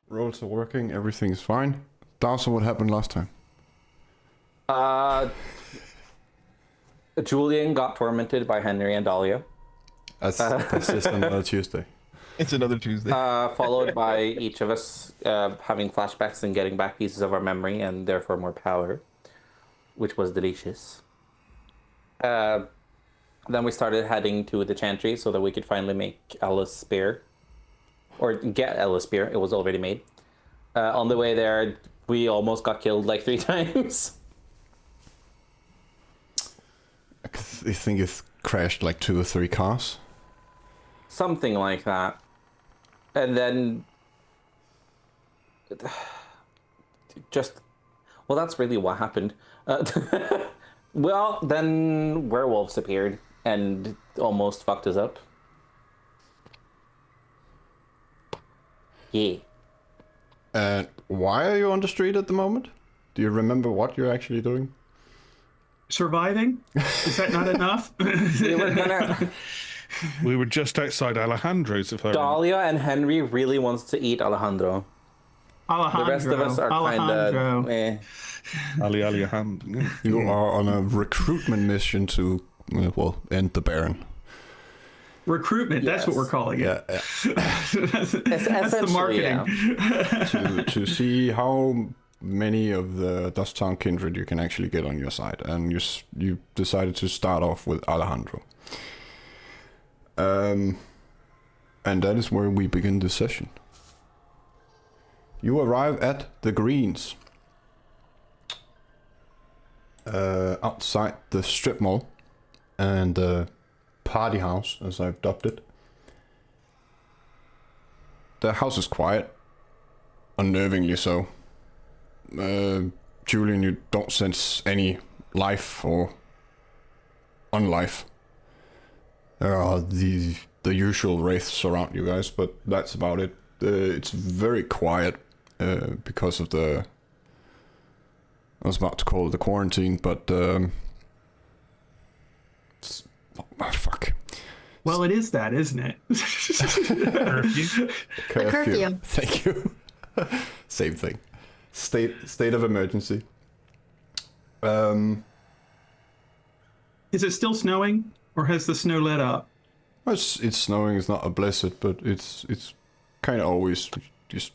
Rolls are working, everything's fine. Dowser, what happened last time? Julian got tormented by Henry and Dahlia. That's just another Tuesday. It's another Tuesday. Followed by each of us having flashbacks and getting back pieces of our memory and therefore more power, which was delicious. Then we started heading to the Chantry so that we could finally make Ella's spear. Or get Ella's spear, it was already made. On the way there, we almost got killed like 3 times. I think it crashed like 2 or 3 cars. Something like that. And then... Well, that's really what happened. Well, then werewolves appeared and almost fucked us up. Yeah. And why are you on the street at the moment? Do you remember what you're actually doing? Surviving? Is that not enough? We were just outside Alejandro's, if I remember. Dahlia and Henry really wants to eat Alejandro. Alejandro. The rest of us are kind of eh. Alejandro. You are on a recruitment mission to, end the Baron. Recruitment, that's what we're calling it. Yeah. That's the marketing. Yeah. to see how many of the Dusktown kindred you can actually get on your side. And you decided to start off with Alejandro. And that is where we begin this session. You arrive at the Greens. Outside the strip mall and the party house, as I've dubbed it. The house is quiet, unnervingly so. Julian, you don't sense any life or unlife. There are the usual wraiths around you guys, but that's about it. It's very quiet because of the... I was about to call it the quarantine, but... fuck. Well, it is that, isn't it? Curfew. Curfew. Thank you. Same thing. State of emergency. Is it still snowing, or has the snow let up? It's snowing. It's not a blizzard, but it's kind of always just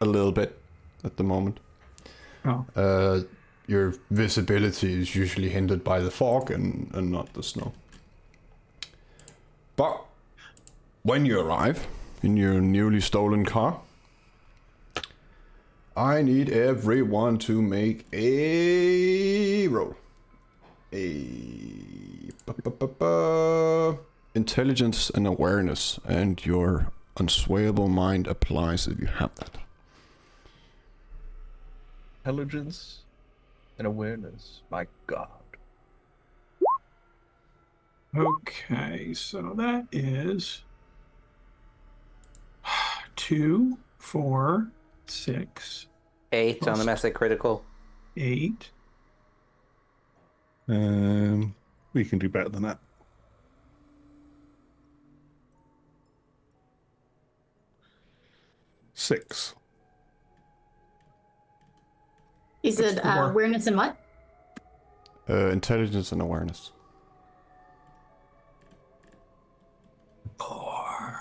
a little bit at the moment. Oh. Your visibility is usually hindered by the fog and not the snow. But when you arrive in your newly stolen car, I need everyone to make a roll. Intelligence and awareness, and your unswayable mind applies if you have that. Intelligence and awareness. My God. Okay, so that is 2, 4, 6, 8 on the Messic Critical. 8. We can do better than that. Six. You said That's 4. awareness and what? Intelligence and awareness. 4.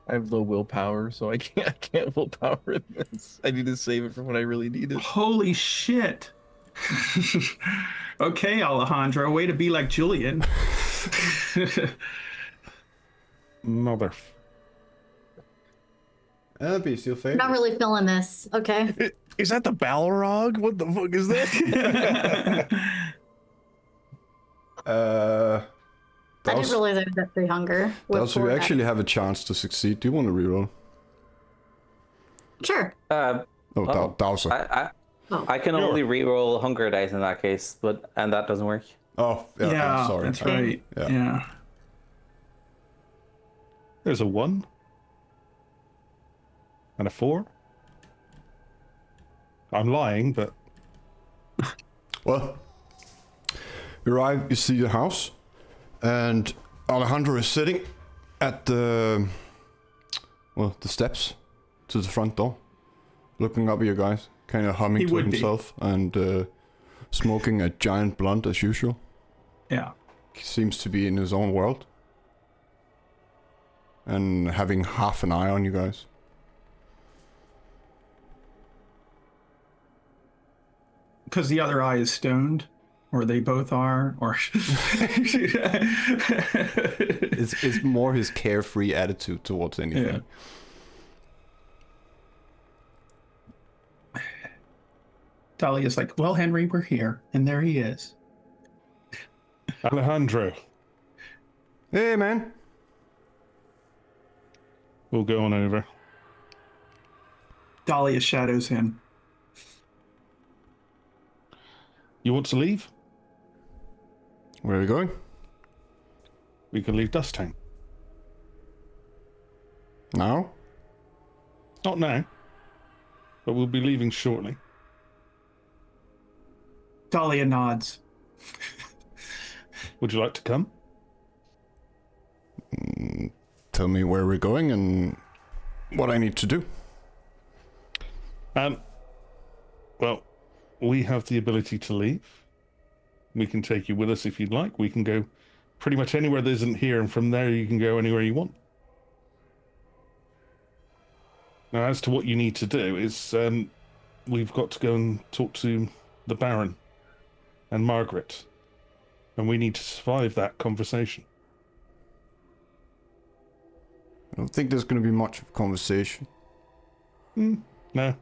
I have low willpower, so I can't willpower this. I need to save it for when I really need it. Holy shit. Okay, Alejandro, way to be like Julian. Mother. Beast, your favorite. Not really feeling this. Okay. Is that the Balrog? What the fuck is that? I didn't realize I was at 3 hunger. with Also, 4 you actually attacks. have a chance to succeed. Do you want to reroll? Sure. Dowser. I can only reroll hunger dice in that case, and that doesn't work. Oh, yeah, sorry. That's right. Yeah. Yeah. There's a 1. And a 4. I'm lying, but... Well, You arrive, you see the house, and Alejandro is sitting at the steps to the front door, looking up at you guys, kind of humming to himself and smoking a giant blunt as usual. Yeah. He seems to be in his own world and having half an eye on you guys. Because the other eye is stoned, or they both are, or It's more his carefree attitude towards anything. Yeah. Dahlia's like, well, Henry, we're here. And there he is. Alejandro, Hey, man. we'll go on over. Dahlia shadows him. You want to leave? Where are we going? We can leave Dusktown. Now? Not now, but we'll be leaving shortly. Dahlia nods. Would you like to come? Tell me where we're going and what I need to do. Well, we have the ability to leave. We can take you with us if you'd like. We can go pretty much anywhere that isn't here, and from there you can go anywhere you want. Now, as to what you need to do is, we've got to go and talk to the Baron and Margaret, and we need to survive that conversation. I don't think there's going to be much of a conversation. No.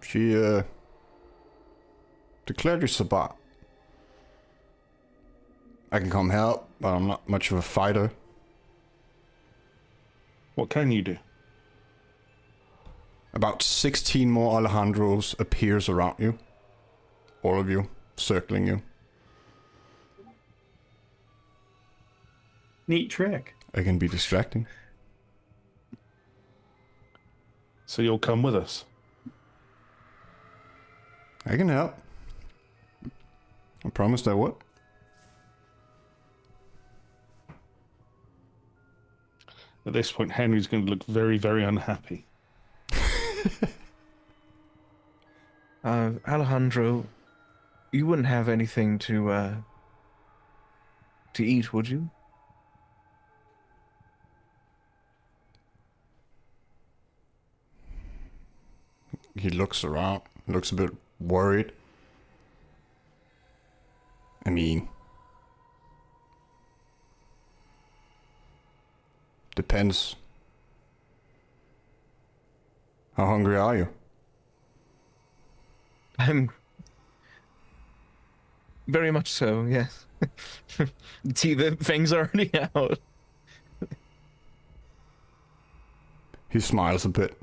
She, declared you Sabbat. I can come help, but I'm not much of a fighter. What can you do? About 16 more Alejandros appears around you. All of you, circling you. Neat trick. I can be distracting. So you'll come with us. I can help. I promised I would. At this point, Henry's going to look very, very unhappy. Alejandro, you wouldn't have anything to eat, would you? He looks around, looks a bit worried. I mean, depends. How hungry are you? I'm very much so, yes. See, the fangs are already out. He smiles a bit.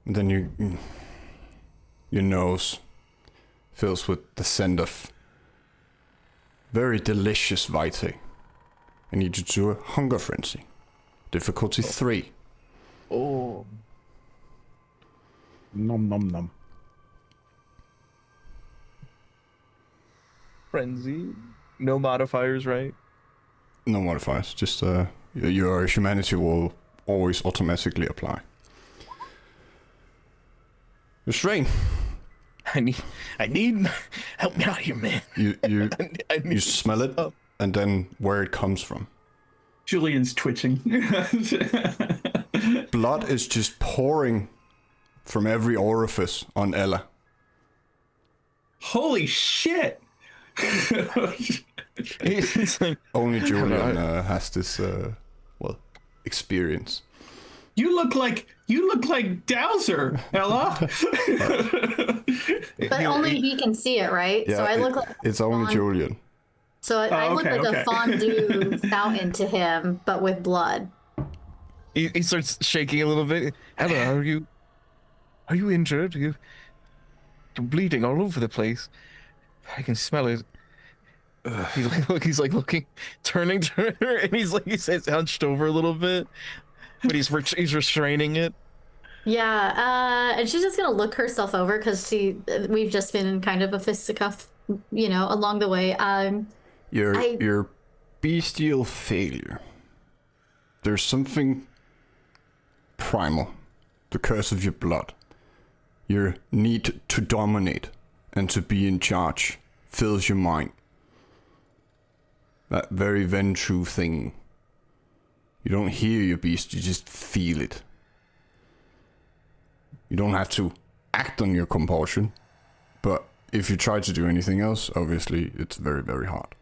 And then your nose fills with the scent of very delicious vitae. I need you to do a hunger frenzy. Difficulty 3. Oh. Nom nom nom. Frenzy. No modifiers, right? No modifiers, just your humanity will always automatically apply. Restrain. I need help me out here, man. You I need you smell it, and then where it comes from. Julian's twitching. Blood is just pouring from every orifice on Ella. Holy shit! It's like, Only Julian has this experience. You look like Dowser, Ella. But only he can see it, right? Yeah, so I look like it's only Julian. So I look like a fondue fountain to him, but with blood. he starts shaking a little bit. Ella, are you injured? You're bleeding all over the place. I can smell it. He's like looking, turning to her, and he says hunched over a little bit, but he's restraining it. Yeah, and she's just gonna look herself over because we've just been in kind of a fisticuff, along the way. Your bestial failure. There's something primal, the curse of your blood. Your need to dominate and to be in charge fills your mind. That very Ventrue thing. You don't hear your beast, you just feel it. You don't have to act on your compulsion, but if you try to do anything else, obviously it's very, very hard.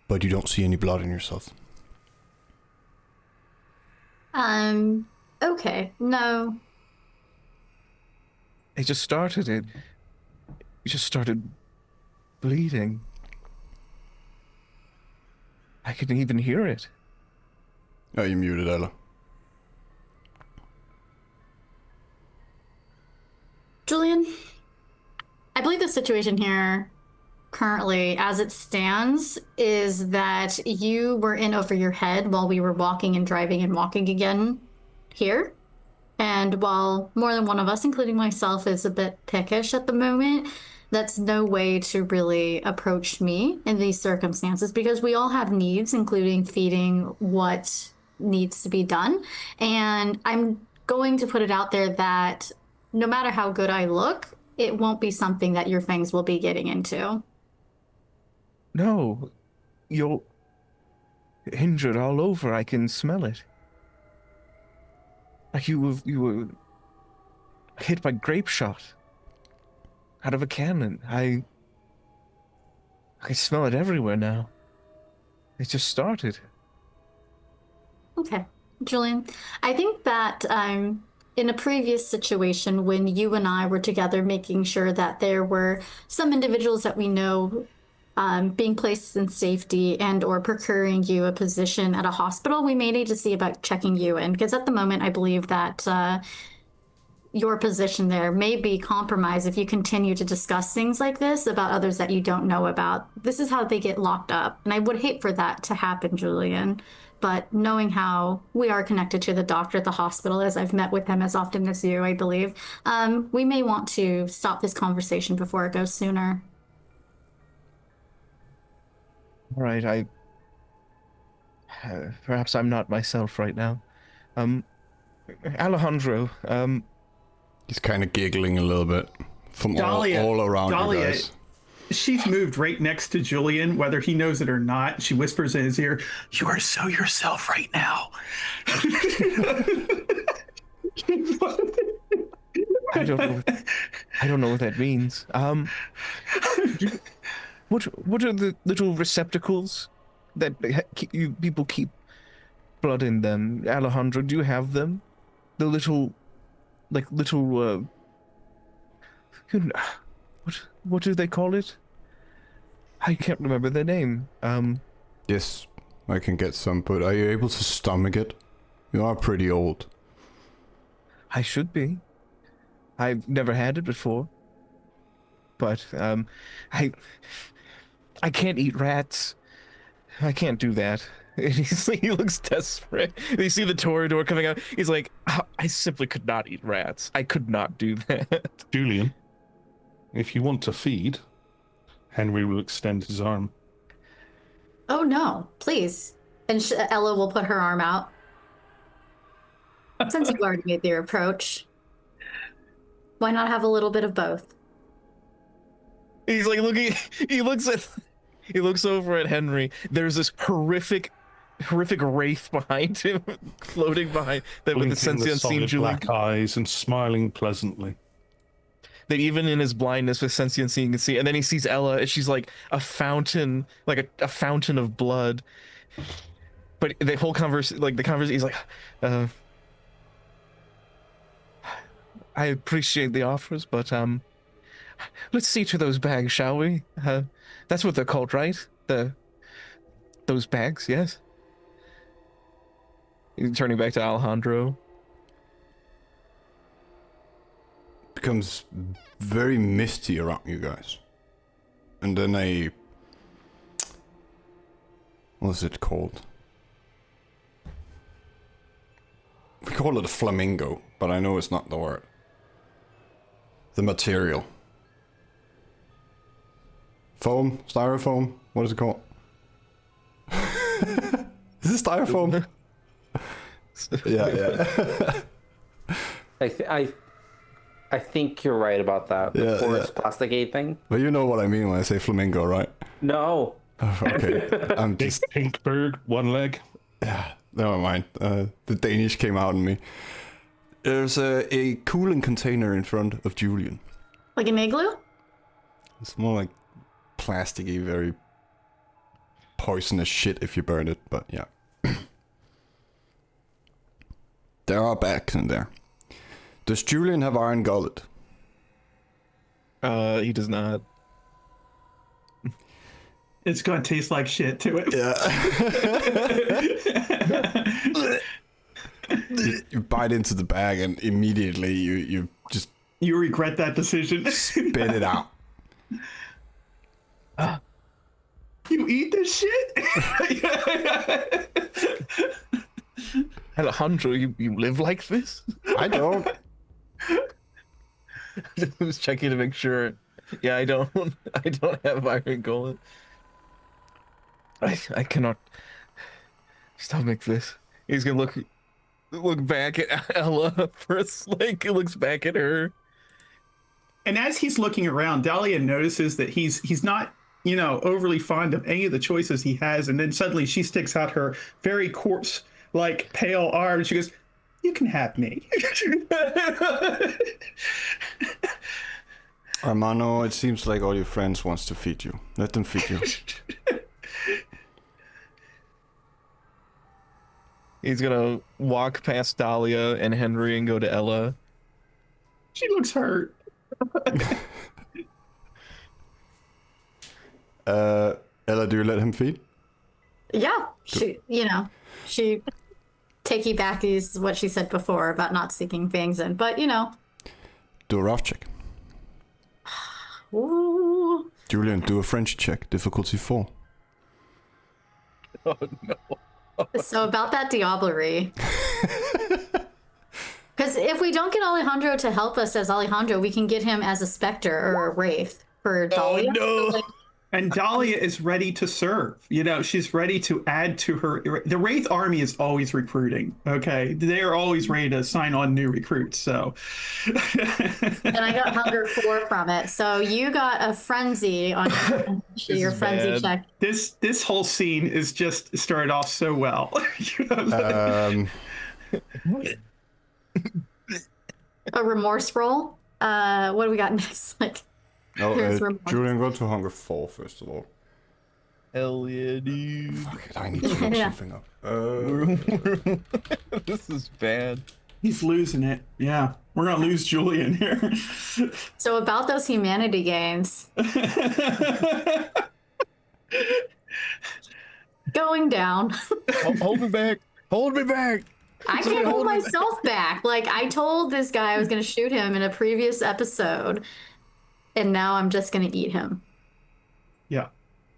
But you don't see any blood in yourself. Okay, no. It just started. It just started bleeding. I couldn't even hear it. Oh, you muted Ella. Julian, I believe the situation here currently, as it stands, is that you were in over your head while we were walking and driving and walking again here. And while more than one of us, including myself, is a bit peckish at the moment, that's no way to really approach me in these circumstances because we all have needs, including feeding what needs to be done. And I'm going to put it out there that no matter how good I look, it won't be something that your fangs will be getting into. No, you're injured all over. I can smell it. Like you were hit by grape shot out of a cannon. I smell it everywhere now. It just started. Okay, Julian, I think that in a previous situation when you and I were together making sure that there were some individuals that we know being placed in safety and or procuring you a position at a hospital, we may need to see about checking you in because at the moment I believe that your position there may be compromised if you continue to discuss things like this about others that you don't know about. This is how they get locked up, and I would hate for that to happen, Julian. But knowing how we are connected to the doctor at the hospital, as I've met with him as often as you, I believe, we may want to stop this conversation before it goes sooner. All right, perhaps I'm not myself right now. Alejandro, He's kind of giggling a little bit from Dahlia, all around Dahlia, you guys. She's moved right next to Julian, whether he knows it or not. She whispers in his ear, "You are so yourself right now." I don't know what that means. What are the little receptacles that people keep blood in them? Alejandro, do you have them? The little, what do they call it? I can't remember the name. Yes, I can get some, but are you able to stomach it? You are pretty old. I should be. I've never had it before. But, I can't eat rats. I can't do that. He looks desperate. You see the corridor coming out. He's like, I simply could not eat rats. I could not do that. Julian, if you want to feed, Henry will extend his arm. Oh no, please. And Ella will put her arm out. Since you've already made your approach, why not have a little bit of both? He's like looking. He looks over at Henry. There's this horrific wraith behind him, floating behind that with the sentient scene, Julian. Black eyes and smiling pleasantly. That even in his blindness with sentience, he can see. And then he sees Ella, and she's like a fountain, like a fountain of blood. But the whole conversation, he's like, I appreciate the offers, but let's see to those bags, shall we? That's what they're called, right? Those bags, yes. He's turning back to Alejandro. Becomes very misty around you guys. And then what's it called? We call it a flamingo, but I know it's not the word. The material. Foam? Styrofoam? What is it called? Is it styrofoam? Yeah. I think you're right about that. The porous plastic thing. But you know what I mean when I say flamingo, right? No. Okay. I'm Big just... pink bird, one leg. Yeah, never mind. The Danish came out in me. There's a cooling container in front of Julian. Like an igloo? It's more like plasticky, very poisonous shit if you burn it, but yeah. There are bags in there. Does Julian have iron gullet? He does not. It's gonna taste like shit to it. Yeah. You bite into the bag and immediately you just You regret that decision. spit it out. You eat this shit? Alejandro, you live like this? I don't. Just checking to make sure. Yeah, I don't have iron golem. I cannot stomach this. He's gonna look back at Ella first, like he looks back at her. And as he's looking around, Dahlia notices that he's not, overly fond of any of the choices he has. And then suddenly she sticks out her very coarse, like pale arm. She goes, "You can have me." Armano, it seems like all your friends wants to feed you. Let them feed you. He's gonna walk past Dahlia and Henry and go to Ella. She looks hurt. Ella, do you let him feed? Yeah, she takey backy is what she said before about not seeking things in, but Do a rough check. Ooh. Julian, do a French check. Difficulty 4. Oh no. So about that diablerie. Because if we don't get Alejandro to help us as Alejandro, we can get him as a specter or a wraith for Dahlia. Oh no. And Dahlia is ready to serve. She's ready to add to her. The Wraith army is always recruiting. Okay, they are always ready to sign on new recruits. So, And I got hunger 4 from it. So you got a frenzy on your frenzy bad. check. this whole scene is just started off so well. A remorse roll. What do we got next? There's remorse. Julian, go to hunger 4 first of all. Hell yeah, dude. Fuck it, I need to look Yeah. something up. This is bad. He's losing it. Yeah, we're gonna lose Julian here. So about those humanity gains. Going down. Hold me back. Hold me back. I can't hold myself back. Like, I told this guy I was going to shoot him in a previous episode, and now I'm just going to eat him. Yeah.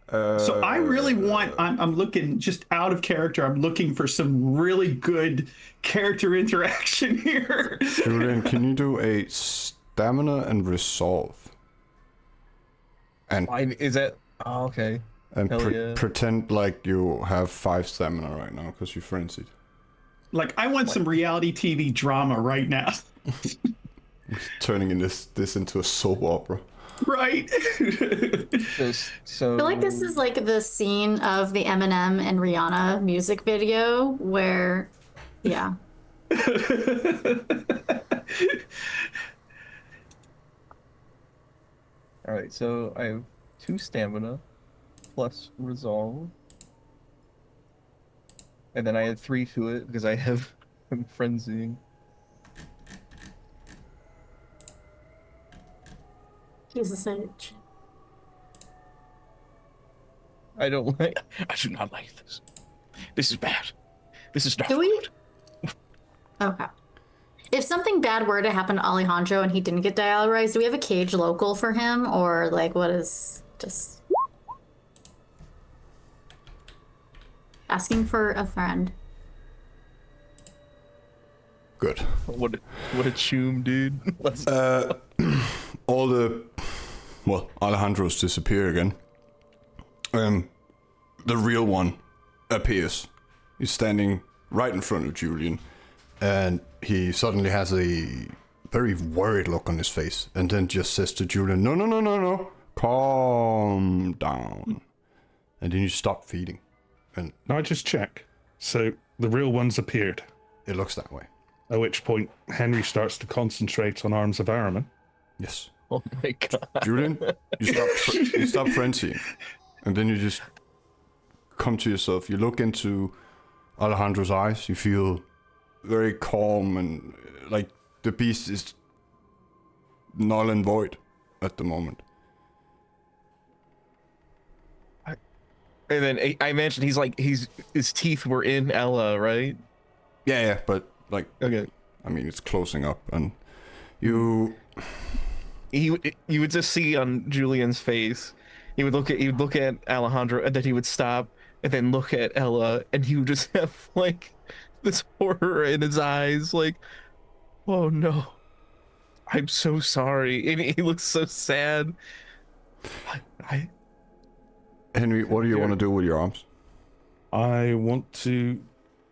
So I really want, I'm looking just out of character. I'm looking for some really good character interaction here. Julian, can you do a stamina and resolve? And Fine. Is that? Oh, okay. and Hell yeah. pretend like you have 5 stamina right now because you frenzied. Like, I want some reality TV drama right now. Turning in this into a soap opera. Right? So I feel like this is like the scene of the Eminem and Rihanna music video where, yeah. All right. So I have 2 stamina plus resolve. And then I add 3 to it because I'm frenzying. Jesus H. I do not like this. This is bad. This is not Do we? good. Okay. If something bad were to happen to Alejandro and he didn't get dialyzed, do we have a cage local for him? Or, like, what is just... Asking for a friend. Good. What a choom, dude. Let's All the... Well, Alejandro's disappear again. The real one appears. He's standing right in front of Julian. And he suddenly has a very worried look on his face. And then just says to Julian, no. Calm down. And then you stop feeding. And Now I just check. So the real one's appeared. it looks that way. At which point Henry starts to concentrate on Arms of Araman. Yes. Oh my god. Julian, you stop frenzying. And then you just come to yourself. You look into Alejandro's eyes. You feel very calm and like the beast is null and void at the moment. And then I mentioned his teeth were in Ella, right? Yeah, but like, Okay. I mean, it's closing up, and you You would just see on Julian's face, he would look at Alejandro, and then he would stop and then look at Ella, and he would just have like this horror in his eyes, like, oh no, I'm so sorry. And he looks so sad. Henry, what do you want to do with your arms? I want to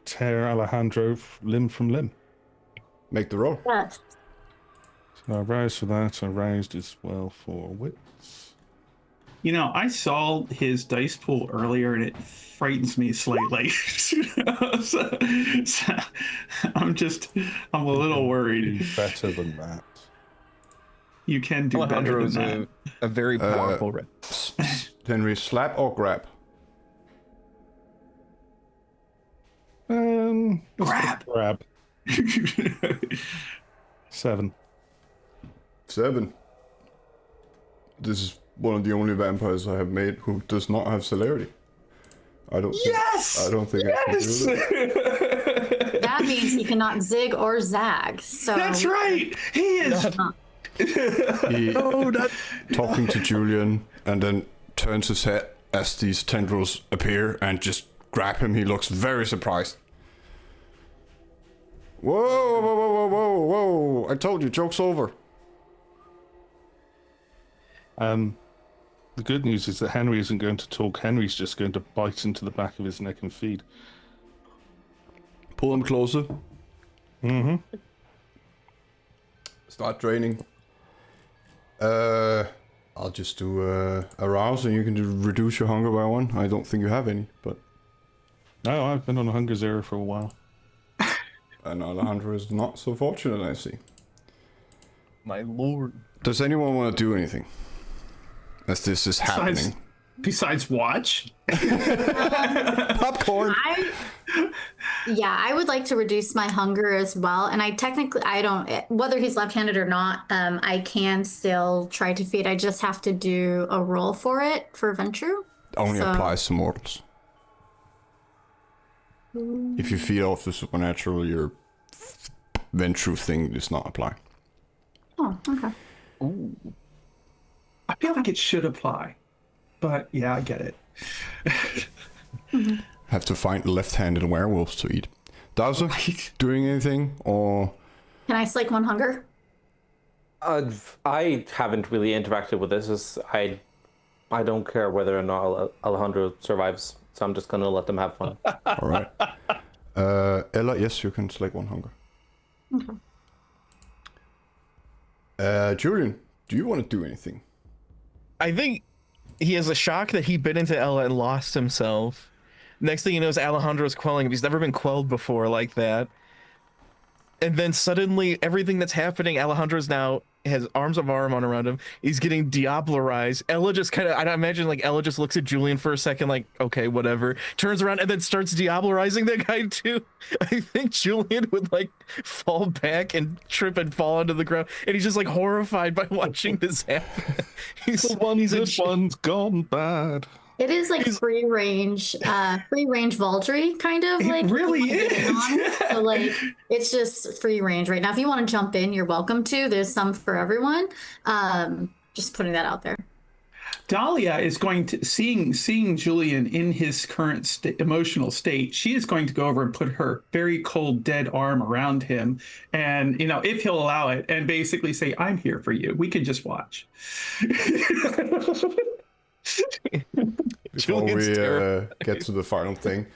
tear Alejandro limb from limb. Make the roll. Yes. So I roused for that. I roused as well for wits. You know, I saw his dice pool earlier, and it frightens me slightly. so I'm a little worried. Do better than that. You can do Alejandro better is than that. a very powerful red. Henry, slap or grab? Grab. Grab. 7. 7. This is one of the only vampires I have made who does not have celerity. I don't think I can do that. That means he cannot zig or zag. So That's right. He is. He talking to Julian and then turns his head as these tendrils appear and just grab him. He looks very surprised. Whoa. I told you, joke's over. The good news is that Henry isn't going to talk. Henry's just going to bite into the back of his neck and feed. Pull him closer. Mm-hmm. Start draining. I'll just do a rouse and you can reduce your hunger by 1. I don't think you have any, but... No, I've been on a hunger zero for a while. And Alejandro is not so fortunate, I see. My lord. Does anyone want to do anything? As this is happening. Besides watch? Popcorn! I would like to reduce my hunger as well. And I don't, whether he's left-handed or not, I can still try to feed. I just have to do a roll for it for Venture. Only applies to mortals. If you feed off the supernatural, your Venture thing does not apply. Oh, okay. Ooh. I feel like it should apply. But yeah, I get it. Have to find left-handed werewolves to eat. Dowser, doing anything or... Can I slake 1 hunger? I haven't really interacted with this. I don't care whether or not Alejandro survives, so I'm just gonna let them have fun. All right. Ella, yes, you can slake 1 hunger. Okay. Julian, do you want to do anything? I think he has a shock that he bit into Ella and lost himself. Next thing he knows, Alejandro's quelling him. He's never been quelled before like that. And then suddenly, everything that's happening, Alejandro's now has arms of Ahriman around him. He's getting diablerized. Ella just kind of, I imagine like Ella just looks at Julian for a second, like, okay, whatever. Turns around and then starts diablerizing that guy too. I think Julian would like fall back and trip and fall onto the ground. And he's just like horrified by watching this happen. He's one's gone bad. It is like free range Vaultry, kind of. Like It really is. So like it's just free range right now. If you want to jump in, you're welcome to. There's some for everyone. Just putting that out there. Dahlia is going to seeing Julian in his current emotional state. She is going to go over and put her very cold, dead arm around him, and if he'll allow it, and basically say, "I'm here for you. We can just watch." Before Julian's we terrified. get to the final thing,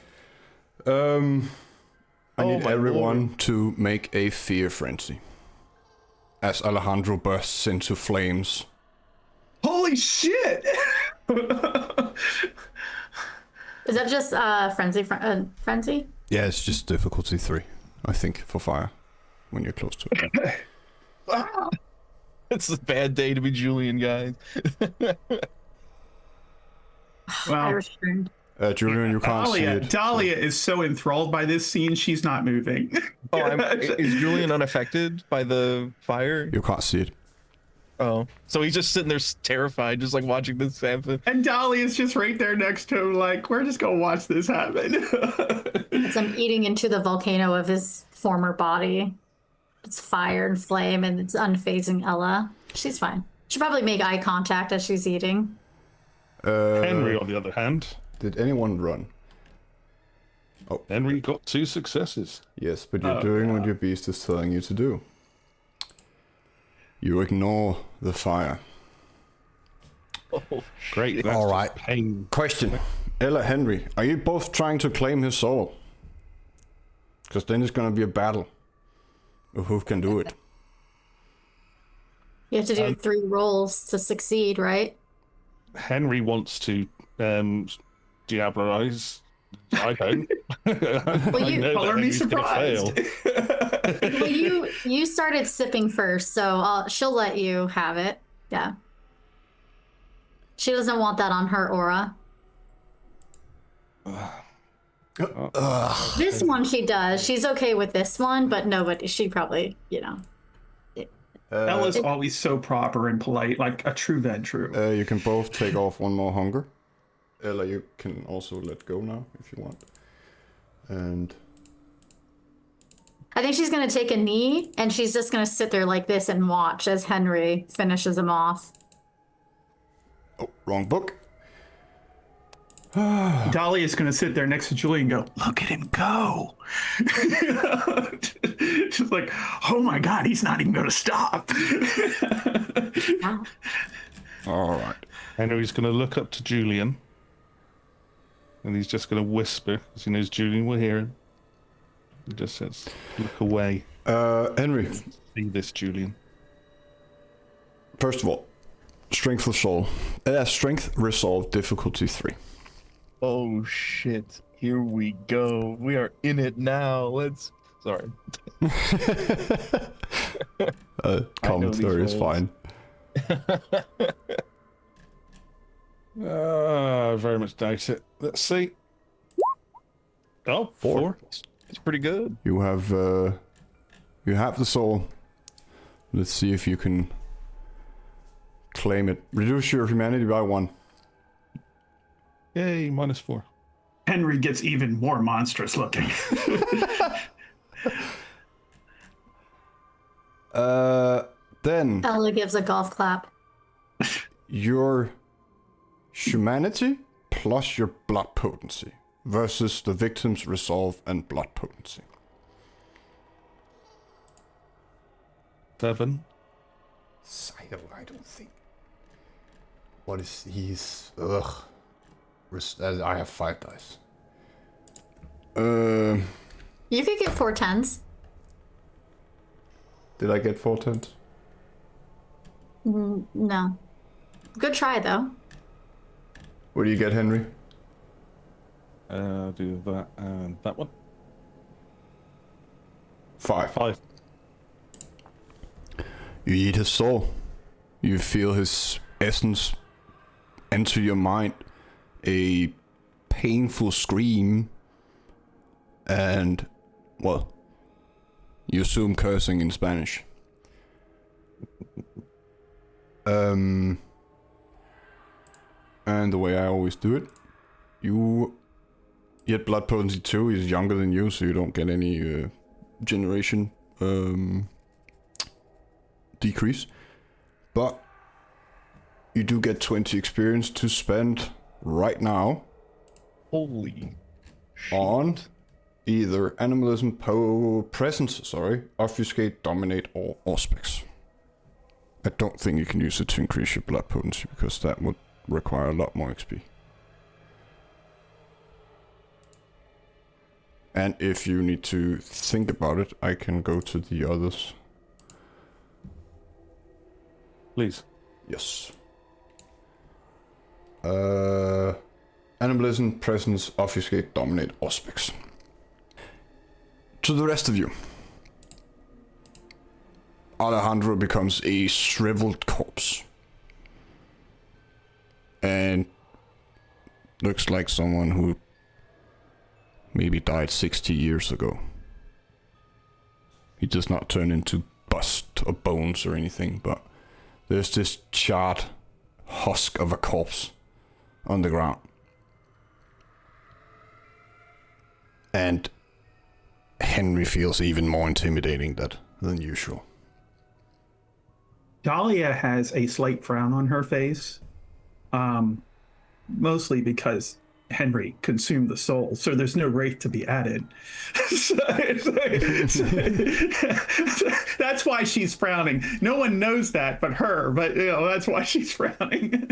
I need my everyone lord. to make a fear frenzy as Alejandro bursts into flames. Holy shit! Is that just frenzy? Yeah, it's just difficulty 3, I think, for fire when you're close to it. It's a bad day to be Julian, guys. I Wow. restrained. Julian, you can't see it. Dahlia is so enthralled by this scene, she's not moving. Oh, is Julian unaffected by the fire? You can't see it. Oh, so he's just sitting there terrified, just like watching this happen. And Dahlia's just right there next to him, like, we're just gonna watch this happen. As I'm eating into the volcano of his former body. It's fire and flame, and it's unfazing Ella. She's fine. She'll probably make eye contact as she's eating. Henry, on the other hand, Did anyone run? Henry got 2 successes. Yes, but you're doing what your beast is telling you to do. You ignore the fire. Oh, Great. That's All just right. Pain. Question. Ella, Henry, are you both trying to claim his soul? Because then it's going to be a battle of who can do it. You have to do 3 rolls to succeed, right? Henry wants to diabolise. I don't. Well, I you- know that Color me Henry's gonna surprised. fail. Well, you started sipping first, so she'll let you have it. Yeah. She doesn't want that on her aura. This one she does. She's okay with this one, but nobody. She probably, Ella's always so proper and polite, like a true Ventru. You can both take off 1 more hunger. Ella, you can also let go now if you want. And I think she's gonna take a knee and she's just gonna sit there like this and watch as Henry finishes him off. oh, wrong book. Dahlia's going to sit there next to Julie and go, "Look at him go." She's like, "Oh my God, he's not even going to stop." Wow. All right. Henry's going to look up to Julian. And he's just going to whisper, because he knows Julian will hear him. He just says, "Look away. Henry, See this, Julian." first of all, strength of soul. Strength resolve difficulty 3. Oh shit! Here we go. We are in it now. Sorry. Commentary is rolls. fine. I very much doubt it. Let's see. Oh, 4. It's pretty good. You have the soul. Let's see if you can claim it. Reduce your humanity by 1. Yay, -4. Henry gets even more monstrous looking. Then Ella gives a golf clap. your humanity plus your blood potency versus the victim's resolve and blood potency. 7. I don't think. What is he's? Ugh. I have 5 dice. You could get 4 10s. Did I get 4 tens? No. Good try though. What do you get, Henry? Do that and that one. 5. 5. You eat his soul. You feel his essence enter your mind. A painful scream. And, well, you assume cursing in Spanish. And the way I always do it, you get blood potency 2. He's younger than you, so you don't get any generation decrease. But you do get 20 experience to spend right now Holy. on either animalism, presence, obfuscate, dominate, or auspex. I don't think you can use it to increase your blood potency because that would require a lot more XP. And if you need to think about it, I can go to the others. Please. Yes. Animalism, presence, obfuscate, dominate, auspex. To the rest of you. Alejandro becomes a shriveled corpse. And looks like someone who maybe died 60 years ago. He does not turn into bust or bones or anything, but there's this charred husk of a corpse on the ground. And Henry feels even more intimidating than usual. Dahlia has a slight frown on her face, mostly because Henry consumed the soul, so there's no wraith to be added. That's why she's frowning. No one knows that but her, but that's why she's frowning.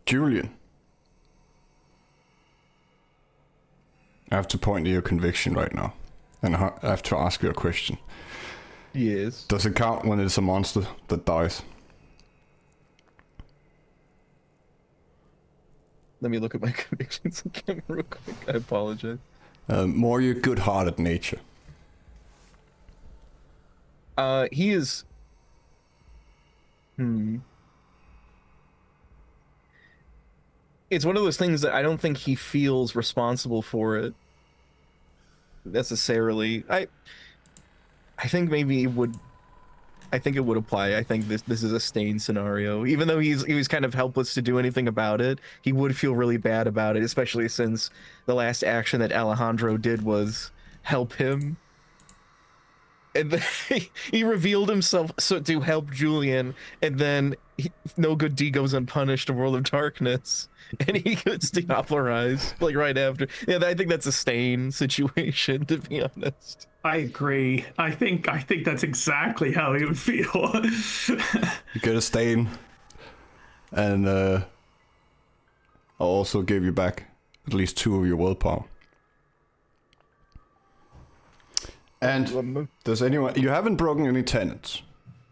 Julian. I have to point to your conviction right now, and I have to ask you a question. Yes. Does it count when it's a monster that dies? Let me look at my convictions again real quick. I apologize. More your good-hearted nature. He is... It's one of those things that I don't think he feels responsible for it necessarily. I think maybe it would. I think it would apply. I think this is a Stain scenario. Even though he was kind of helpless to do anything about it, he would feel really bad about it, especially since the last action that Alejandro did was help him. And then he revealed himself to help Julian, and then no good deed goes unpunished in World of Darkness, and he gets Diablerized like right after. Yeah, I think that's a Stain situation, to be honest. I agree. I think that's exactly how he would feel. You get a stain, and I'll also give you back at least 2 of your willpower. And does anyone... You haven't broken any tenets.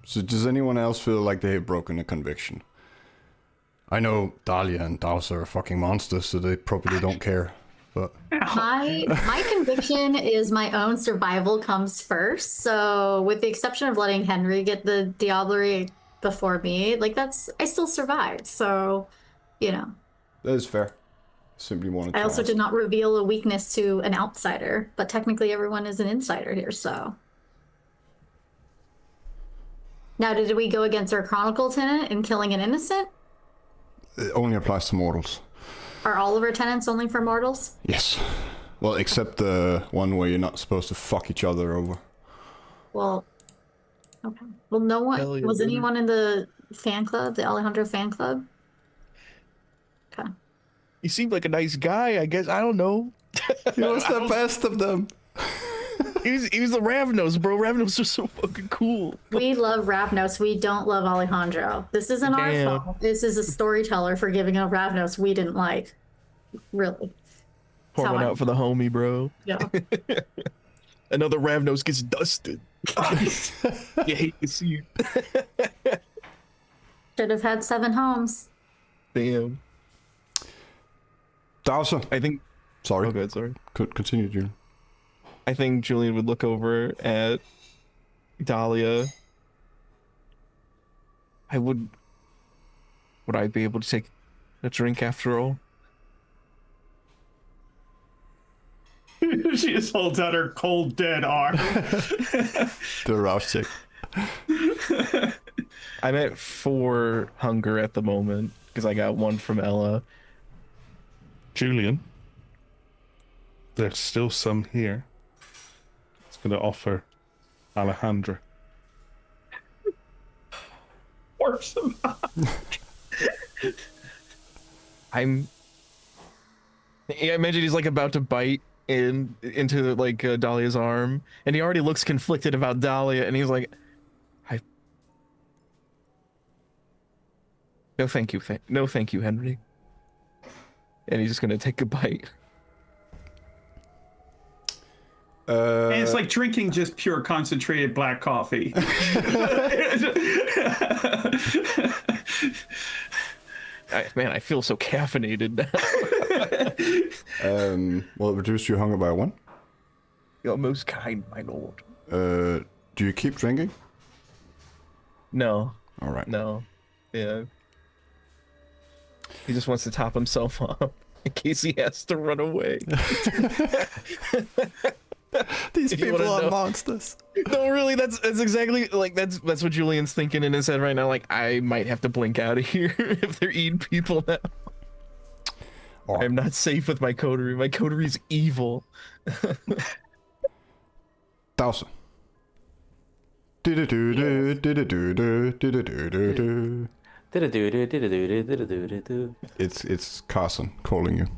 So does anyone else feel like they have broken a conviction? I know Dahlia and Dowser are fucking monsters, so they probably don't care. But my conviction is my own survival comes first. So with the exception of letting Henry get the Diablerie before me, like I still survived. So, that is fair. Simply wanted to I also ask. did not reveal a weakness to an outsider, but technically everyone is an insider here, so. Now, did we go against our Chronicle tenant in killing an innocent? It only applies to mortals. Are all of our tenants only for mortals? Yes. Well, except the one where you're not supposed to fuck each other over. Well, okay. Well, no one, Hell yeah, was baby. anyone in the fan club, the Alejandro fan club? Okay. He seemed like a nice guy, I guess. I don't know. He was the best of them. He was the Ravnos, bro. Ravnos are so fucking cool. We love Ravnos. We don't love Alejandro. This isn't Damn. our fault. This is a storyteller for giving a Ravnos we didn't like. Really. Pour That's one how I- out for the homie, bro. Yeah. Another Ravnos gets dusted. You hate to see it. Should have had 7 homes. Damn. Dowser. I think... Sorry. Oh, good, sorry. Continue, Julian. I think Julian would look over at Dahlia. Would I be able to take a drink after all? She just holds out her cold, dead arm. Do a rouse check. I'm at 4 hunger at the moment because I got 1 from Ella. Julian, there's still some here. It's going to offer Alejandra. Worse than that. I imagine he's like about to bite into like Dahlia's arm, and he already looks conflicted about Dahlia, and he's like, no, thank you, no, thank you, Henry. And he's just gonna take a bite. And it's like drinking just pure concentrated black coffee. Man, I feel so caffeinated now. Well, it reduced your hunger by 1. You're most kind, my lord. Do you keep drinking? No. All right. No. Yeah. He just wants to top himself up in case he has to run away. These If you people wanna are know. monsters. No, really, that's exactly like that's what Julian's thinking in his head right now. Like, I might have to blink out of here if they're eating people now. Or- I'm not safe with my coterie. My coterie's evil. Dowser. Do-do-do-do-do-do-do-do-do-do-do. Do-do-do-do-do-do-do-do-do-do. It's Carson calling you.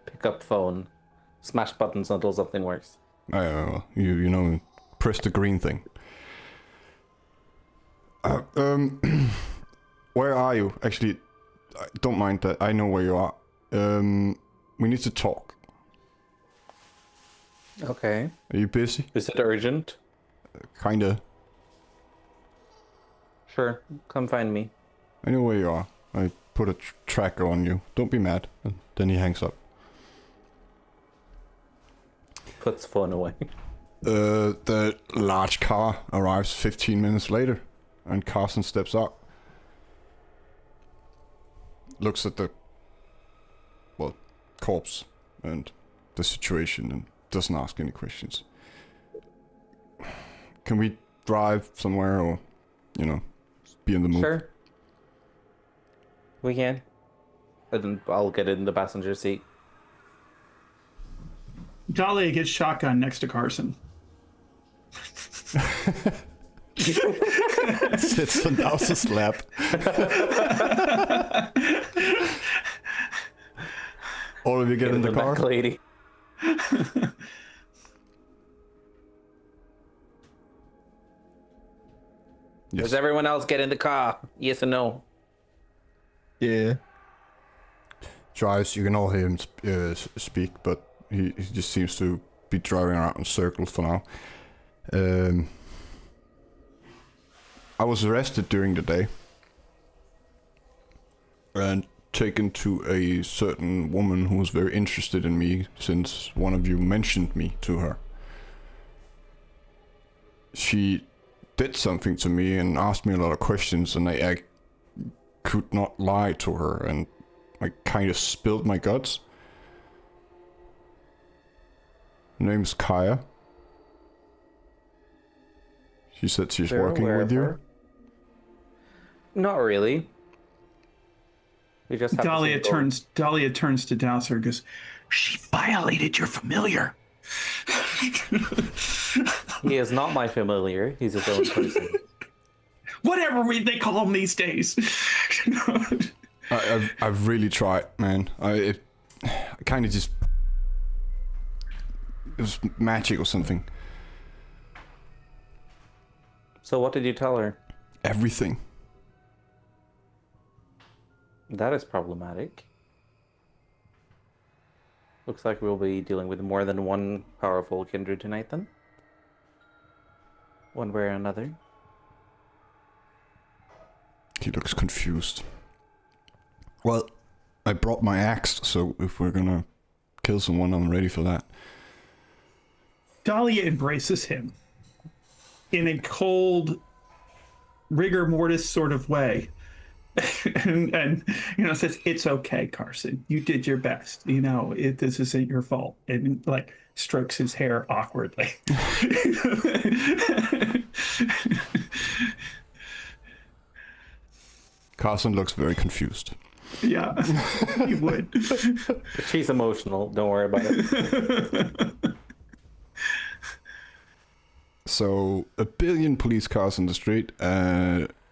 Pick up phone. Smash buttons until something works. You know, press the green thing. Where are you? Actually, don't mind that. I know where you are. We need to talk. Okay. Are you busy? Is it urgent? Kinda. Sure. Come find me. I know where you are. I put a tracker on you. Don't be mad. And then he hangs up. Puts phone away. The large car arrives 15 minutes later, and Carson steps out. Looks at the, corpse and the situation and doesn't ask any questions. Can we drive somewhere or, be in the mood? Sure. We can. And I'll get in the passenger seat. Dahlia gets shotgun next to Carson. Sits on Dowser's lap. All of you get in the car? Neck lady. Yes. Does everyone else get in the car? Yes or no? Yeah. Drives, you can all hear him speak, but he just seems to be driving around in circles for now. I was arrested during the day and taken to a certain woman who was very interested in me since one of you mentioned me to her. She did something to me and asked me a lot of questions, and I could not lie to her, and I kind of spilled my guts. Her name's Kaya. She said she's They're working aware with of you. her. Not really. We just have Dahlia to turns to Dowser and goes, "She violated your familiar." He is not my familiar. He's his own person. Whatever they call him these days. I've really tried, man. It kind of just, it was magic or something. So what did you tell her? Everything. That is problematic. Looks like we'll be dealing with more than one powerful kindred tonight then. One way or another. He looks confused. Well, I brought my axe, so if we're gonna kill someone, I'm ready for that. Dahlia embraces him in a cold, rigor mortis sort of way. and says, "It's okay, Carson. You did your best. This isn't your fault." And strokes his hair awkwardly. Carson looks very confused. Yeah, he would. She's emotional. Don't worry about it. So, 1 billion police cars on the street,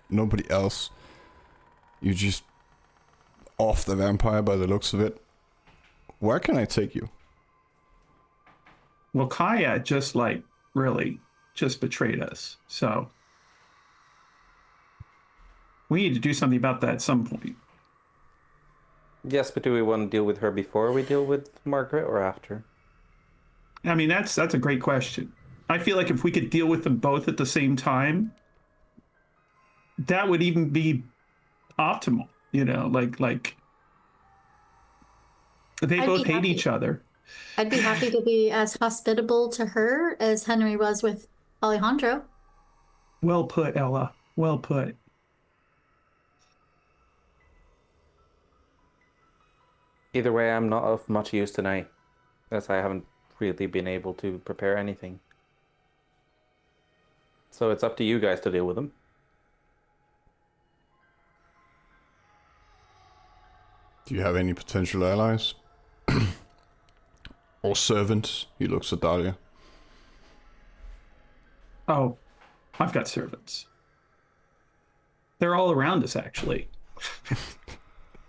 nobody else. You just off the vampire by the looks of it. Where can I take you? Well, Kaya just really just betrayed us. So we need to do something about that at some point. Yes, but do we want to deal with her before we deal with Margaret or after? I mean, that's a great question. I feel like if we could deal with them both at the same time, that would even be optimal. Like they I'd both be hate happy. each other. I'd be happy to be as hospitable to her as Henry was with Alejandro. Well put, Ella. Well put. Either way, I'm not of much use tonight, as I haven't really been able to prepare anything. So it's up to you guys to deal with them. Do you have any potential allies? Or servants? He looks at Dahlia. Oh, I've got servants. They're all around us, actually.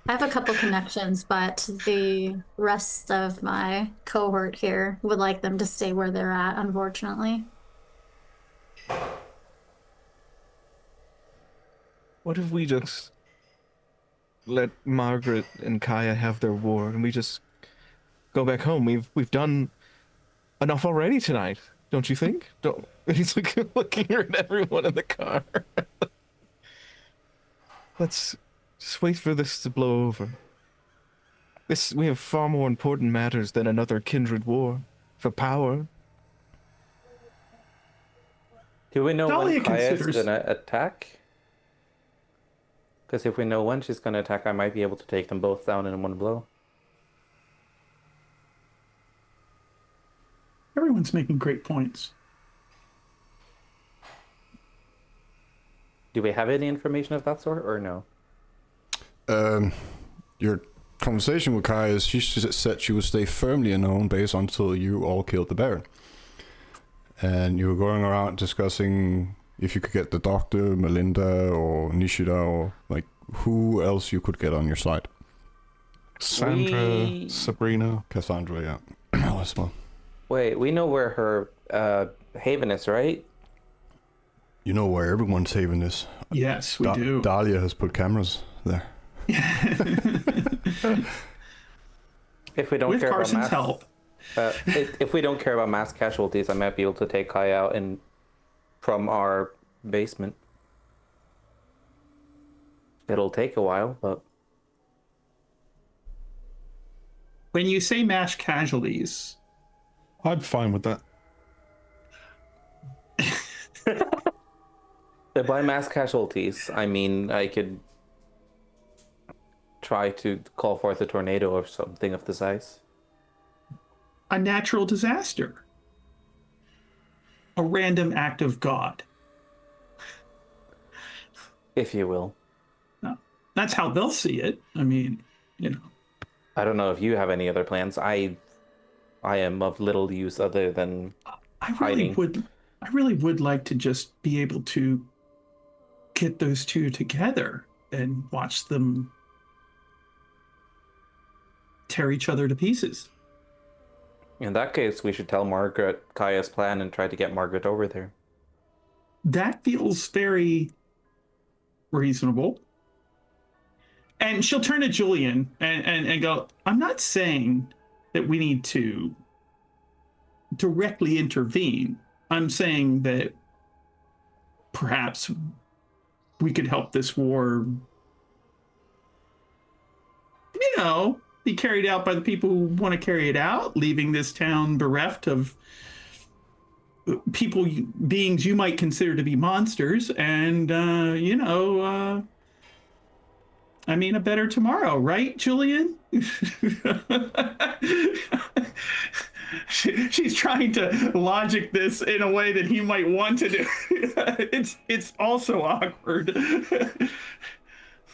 I have a couple connections, but the rest of my cohort here would like them to stay where they're at, unfortunately. What if we just let Margaret and Kaya have their war and we just go back home? We've done enough already tonight, don't you think? Don't. He's looking at everyone in the car. Let's just wait for this to blow over. We have far more important matters than another kindred war for power. Do we know Dahlia when Kaya is considers- gonna attack? Because if we know when she's gonna attack, I might be able to take them both down in one blow. Everyone's making great points. Do we have any information of that sort, or no? Your conversation with Kai is she said she would stay firmly in her own base until you all killed the Baron. And you were going around discussing if you could get the doctor, Melinda, or Nishida, or like who else you could get on your side. Sandra, Sabrina. Cassandra, yeah. As well. Wait, we know where her haven is, right? You know where everyone's haven is. Yes, we do. Dahlia has put cameras there. If we don't With care about Carson's mass, help. if we don't care about mass casualties, I might be able to take Kai out from our basement. It'll take a while, but When you say mass casualties, I'm fine with that. by mass casualties, I mean I could try to call forth a tornado or something of the size. a natural disaster, a random act of God. If you will. No, that's how they'll see it. I mean, I don't know if you have any other plans. I am of little use other than hiding. I really would like to just be able to get those two together and watch them tear each other to pieces. In that case, we should tell Margaret Kaya's plan and try to get Margaret over there. That feels very reasonable. And she'll turn to Julian and go, I'm not saying that we need to directly intervene. I'm saying that perhaps we could help this war, be carried out by the people who want to carry it out, leaving this town bereft of beings you might consider to be monsters, and, I mean, a better tomorrow, right, Julian? She's trying to logic this in a way that he might want to do. It's also awkward.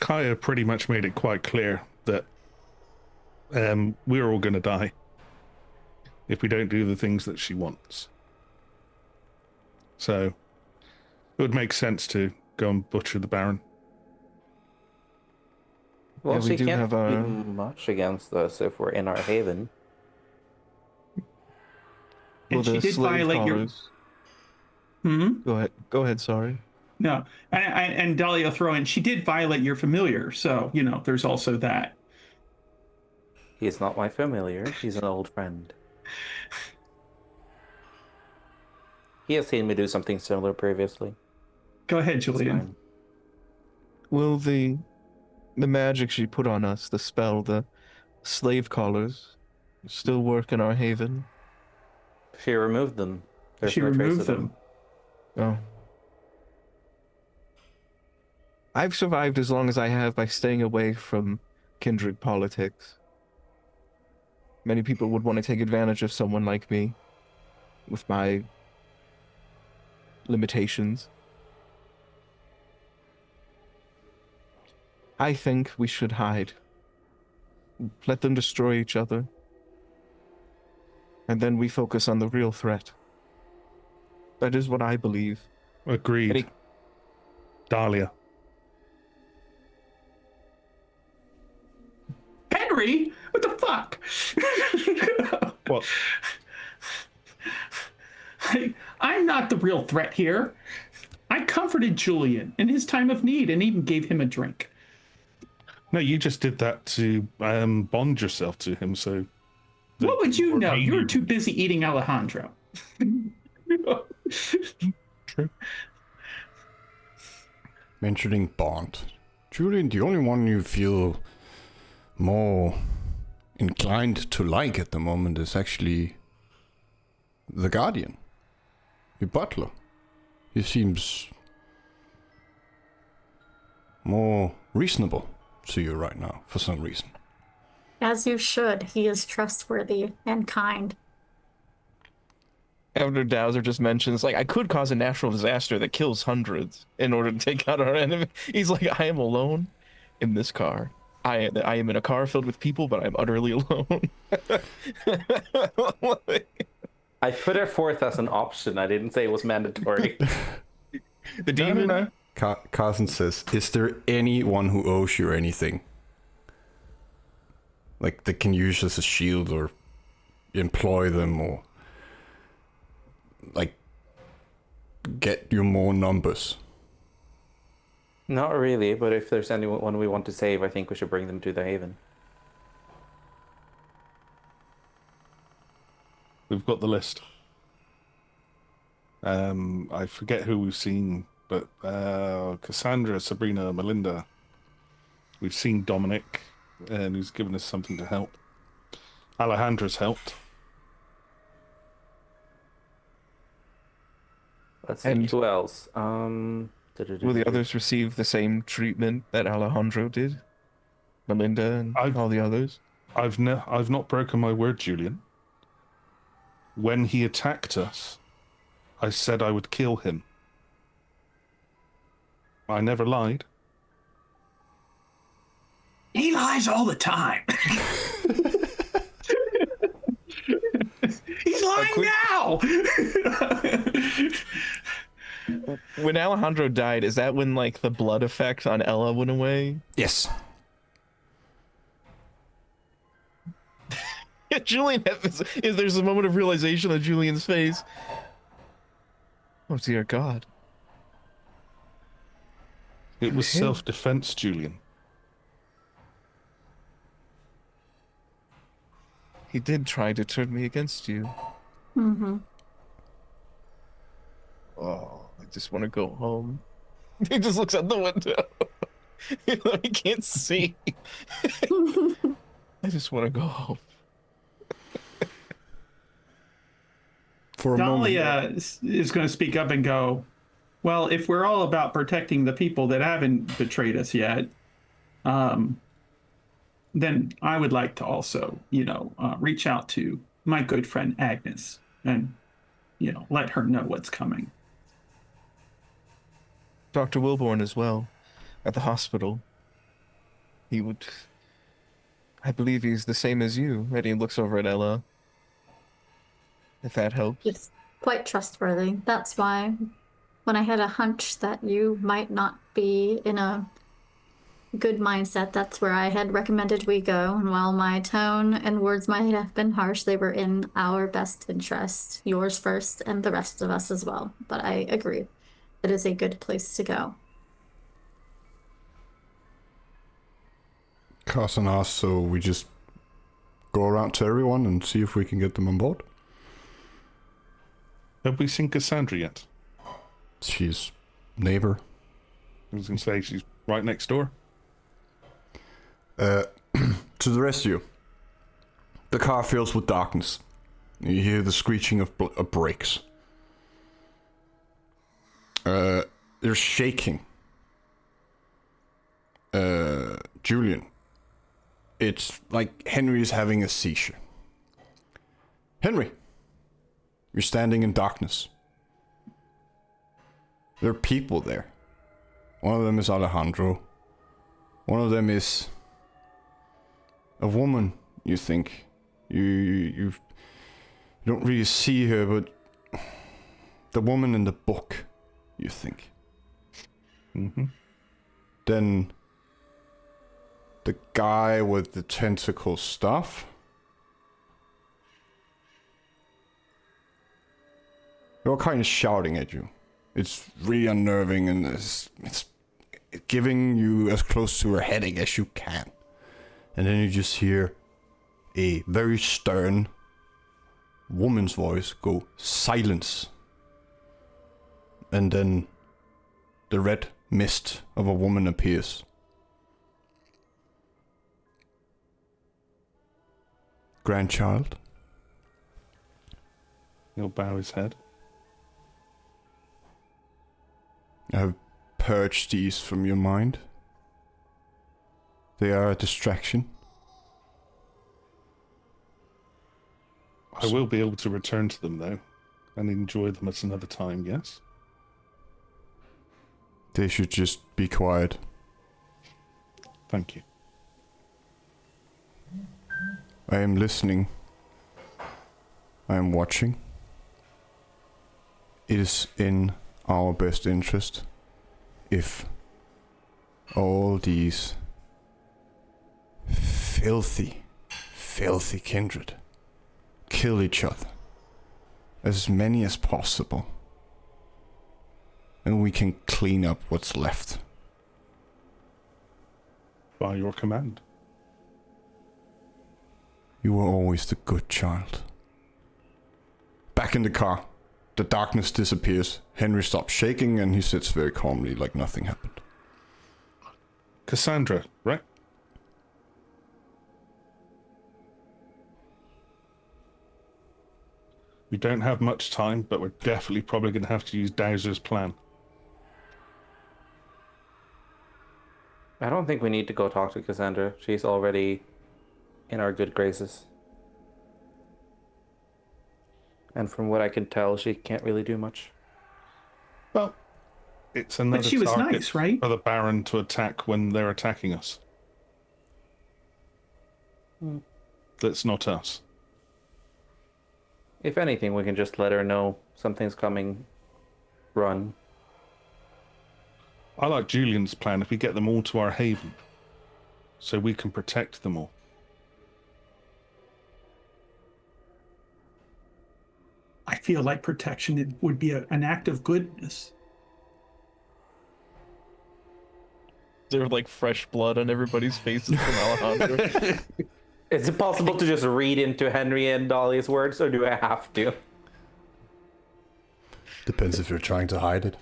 Kaya pretty much made it quite clear that we're all going to die if we don't do the things that she wants. So it would make sense to go and butcher the Baron. Well, Yeah, we she do can't have do our- much against us if we're in our haven. Well, And she the did slave violate your. collars. Hmm? Go ahead. Go ahead. Sorry. No, and Dahlia will throw in. She did violate your familiar, so there's also that. He's not my familiar. He's an old friend. He has seen me do something similar previously. Go ahead, It's Julian. fine. Will the magic she put on us, the spell, the slave collars, still work in our haven? She removed them. There's She no trace removed of them. Oh. I've survived as long as I have by staying away from kindred politics. Many people would want to take advantage of someone like me with my limitations. I think we should hide. Let them destroy each other. And then we focus on the real threat. That is what I believe. Agreed. Any- Dahlia. Henry, what the fuck? What? I'm not the real threat here. I comforted Julian in his time of need and even gave him a drink. No, you just did that to bond yourself to him, so... What would you know? You were Maybe- too busy eating Alejandro. True. Mentioning Bond. Julian, the only one you feel more inclined to like at the moment is actually the Guardian, your butler. He seems more reasonable to you right now for some reason. As you should. He is trustworthy and kind. After Dowser just mentions, like, I could cause a natural disaster that kills hundreds in order to take out our enemy. He's like, I am alone in this car. I am in a car filled with people, but I'm utterly alone. I put it forth as an option. I didn't say it was mandatory. The demon. No. Carson says, is there anyone who owes you anything? Like, they can use as a shield or employ them or, like, get you more numbers. Not really, but if there's anyone we want to save, I think we should bring them to the haven. We've got the list. I forget who we've seen, but Cassandra, Sabrina, Melinda. We've seen Dominic, and who's given us something to help. Alejandra's helped. Let's see. And- Who else? Will the others receive the same treatment that Alejandro did? Melinda and all the others? I've not broken my word, Julian. When he attacked us, I said I would kill him. I never lied. He lies all the time. He's lying now. When Alejandro died, is that when, like, the blood effect on Ella went away? Yes. Yeah, Julian, there's a moment of realization on Julian's face. Oh, dear God. It was Okay. self-defense, Julian. He did try to turn me against you. Mm-hmm. Oh, I just want to go home. He just looks out the window. He can't see. I just want to go home. For a moment. Dahlia is going to speak up and go, well, if we're all about protecting the people that haven't betrayed us yet, then I would like to also, reach out to my good friend Agnes and, let her know what's coming. Dr. Wilborn as well, at the hospital. He would... I believe he's the same as you. And he looks over at Ella. If that helps. It's quite trustworthy. That's why when I had a hunch that you might not be in a good mindset, that's where I had recommended we go. And while my tone and words might have been harsh, they were in our best interest, yours first and the rest of us as well. But I agree, it is a good place to go. Carson asked, so we just go around to everyone and see if we can get them on board? Have we seen Cassandra yet? She's neighbor. I was going to say she's right next door. To the rest of you, the car fills with darkness. You hear the screeching of brakes. They're shaking. Julian, it's like Henry is having a seizure. Henry, you're standing in darkness. There are people there. One of them is Alejandro. One of them is a woman, you think. You don't really see her, but the woman in the book, you think. Mm-hmm. Then the guy with the tentacle stuff. They're all kind of shouting at you. It's really unnerving, and it's giving you as close to a headache as you can. And then you just hear a very stern woman's voice go, "Silence." And then the red mist of a woman appears. Grandchild? He'll bow his head. I have purged these from your mind. They are a distraction. I will be able to return to them, though, and enjoy them at another time, yes? They should just be quiet. Thank you. I am listening. I am watching. It is in our best interest if all these filthy kindred kill each other. As many as possible. And we can clean up what's left. By your command. You were always the good child. Back in the car. The darkness disappears. Henry stops shaking and he sits very calmly like nothing happened. Cassandra, right? We don't have much time, but we're definitely probably going to have to use Dowser's plan. I don't think we need to go talk to Cassandra. She's already in our good graces. And from what I can tell, she can't really do much. Well, it's another But she was target nice, right? for the Baron to attack when they're attacking us. That's not us. If anything, we can just let her know something's coming. Run. I like Julian's plan if we get them all to our haven, so we can protect them all. I feel like protection would be an act of goodness. There like fresh blood on everybody's faces from Alejandro. Is it possible to just read into Henry and Dolly's words, or do I have to? Depends if you're trying to hide it.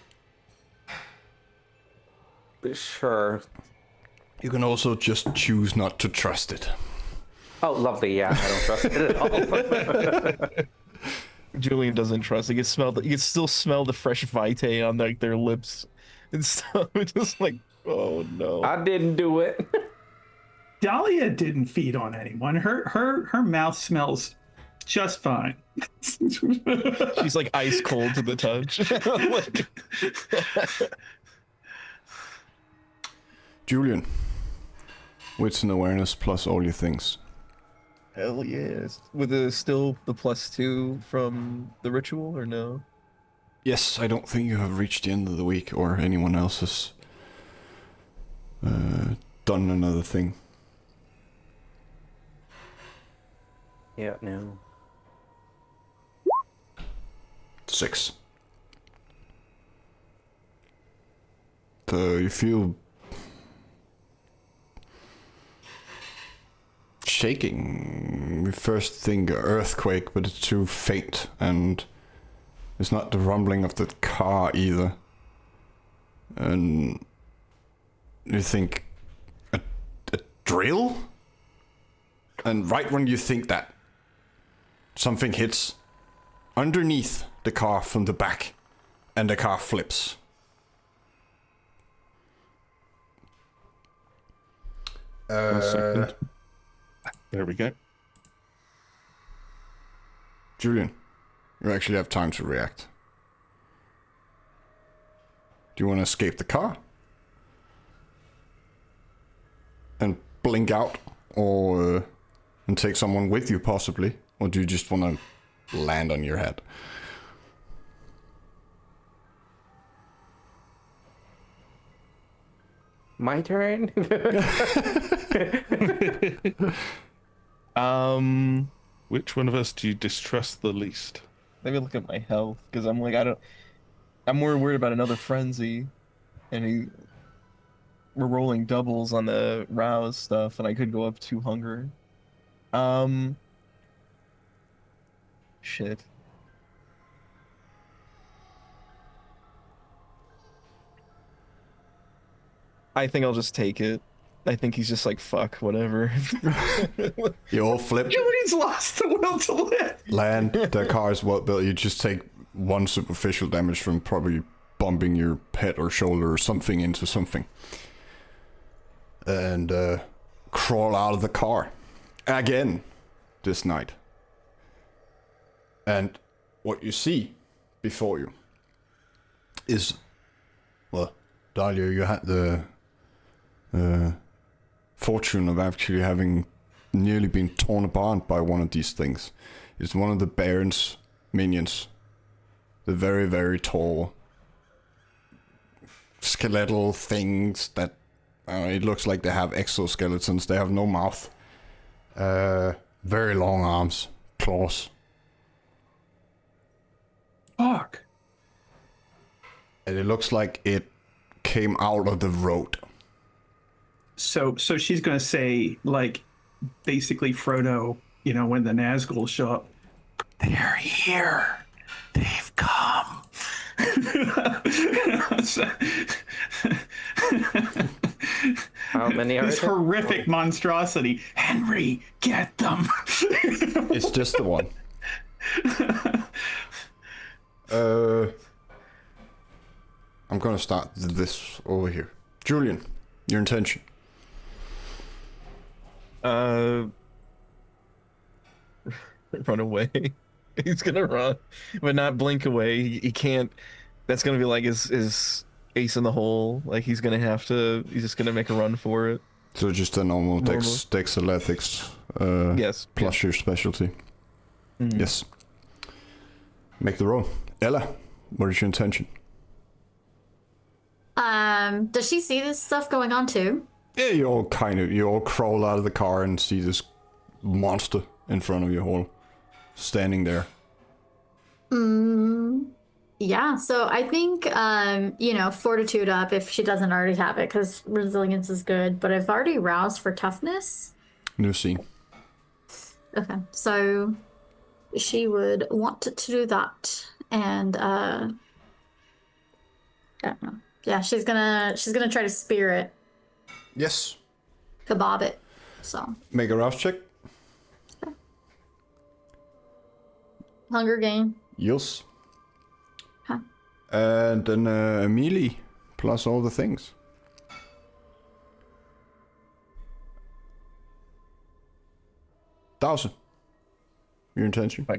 Sure. You can also just choose not to trust it. Oh, lovely. Yeah, I don't trust it at all. Julian doesn't trust. You can still smell the fresh vitae on like their lips and stuff. It's just like, oh no. I didn't do it. Dahlia didn't feed on anyone. Her mouth smells just fine. She's like ice cold to the touch. Julian, wits and awareness plus all your things. Hell yes. With still the +2 from the ritual or no? Yes, I don't think you have reached the end of the week or anyone else has done another thing. Yeah, no. 6. So you feel shaking. You first think earthquake, but it's too faint, and it's not the rumbling of the car either. And you think a drill? And right when you think that, something hits underneath the car from the back, and the car flips. One second. There we go. Julian, you actually have time to react. Do you want to escape the car? And blink out? Or and take someone with you, possibly? Or do you just want to land on your head? My turn? Which one of us do you distrust the least? Let me look at my health, because I'm like, I'm more worried about another frenzy, and we're rolling doubles on the rouse stuff, and I could go up 2 hunger. Shit. I think I'll just take it. I think he's just like, fuck, whatever. You all flip, Julian's lost the will to live. land, the car is well built. You just take 1 superficial damage from probably bumping your head or shoulder or something into something. And crawl out of the car. Again, this night. And what you see before you is, well, Dahlia, you had the fortune of actually having nearly been torn apart by one of these things. It's one of the Baron's minions. The very, very tall skeletal things that it looks like they have exoskeletons. They have no mouth. Very long arms, claws. Fuck. And it looks like it came out of the road. So she's gonna say, like, basically Frodo, you know, when the Nazgul show up, they're here. They've come. How many are This there? horrific monstrosity. Henry, get them. It's just the one. I'm gonna start this over here. Julian, your intention. Run away. He's gonna run, but not blink away. He can't. That's gonna be like his ace in the hole. Like he's just gonna make a run for it. So just a normal dex athletics. Yes. Plus your specialty. Mm-hmm. Yes. Make the roll. Ella, what is your intention? Does she see this stuff going on too? Yeah, you all crawl out of the car and see this monster in front of you all standing there. Yeah, so I think, fortitude up if she doesn't already have it, because resilience is good, but I've already roused for toughness. New scene. Okay, so she would want to do that, and, I don't know. Yeah, she's gonna try to spear it, Yes. kebab it, so. Make a rouse check. Hunger gain. Yes. Huh. And then a melee plus all the things. $1,000. Your intention? My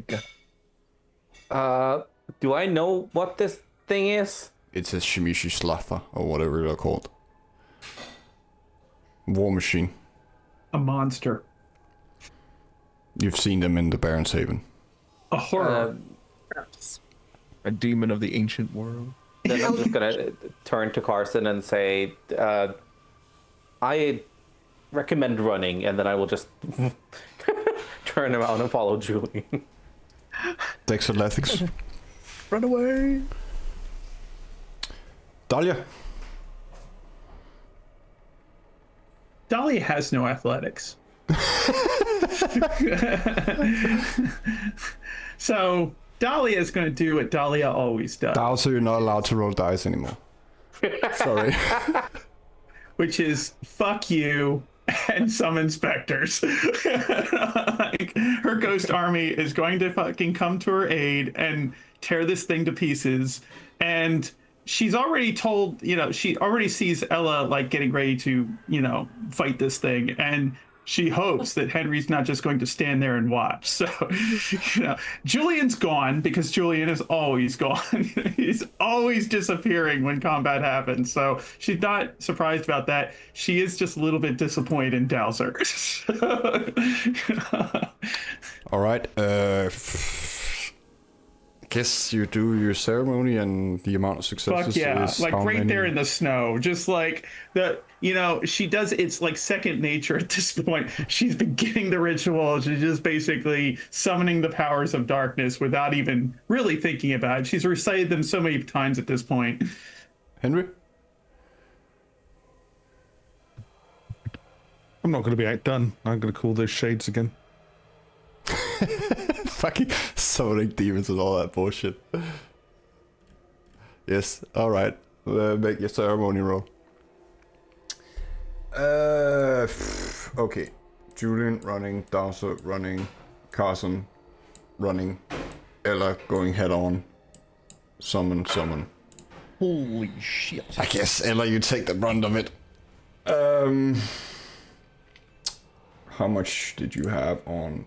God. Do I know what this thing is? It's a Shimishi Slather, or whatever they're called. War machine. A monster. You've seen them in the Baron's Haven. A horror. A demon of the ancient world. Then I'm just gonna turn to Carson and say, I recommend running, and then I will just turn around and follow Julian. Dex Athletics. Run away. Dahlia. Dahlia has no athletics. So Dahlia is going to do what Dahlia always does, Also, you're not allowed to roll dice anymore. Sorry. which is fuck you and some inspectors. Like, her ghost army is going to fucking come to her aid and tear this thing to pieces. And she's already told, she already sees Ella like getting ready to, fight this thing. And she hopes that Henry's not just going to stand there and watch. So, Julian's gone because Julian is always gone. He's always disappearing when combat happens. So she's not surprised about that. She is just a little bit disappointed in Dowser. All right. Guess you do your ceremony, and the amount of successes Fuck yeah, is like how right many? there in the snow, just like she does, it's like second nature at this point. She's beginning the ritual. She's just basically summoning the powers of darkness without even really thinking about it. She's recited them so many times at this point. Henry? I'm not going to be outdone. I'm going to call those shades again. Fucking summoning demons and all that bullshit. Yes, alright. Make your ceremony roll. Okay. Julian running, Dowser running, Carson running, Ella going head on. Summon. Holy shit. I guess, Ella, you take the brunt of it. How much did you have on?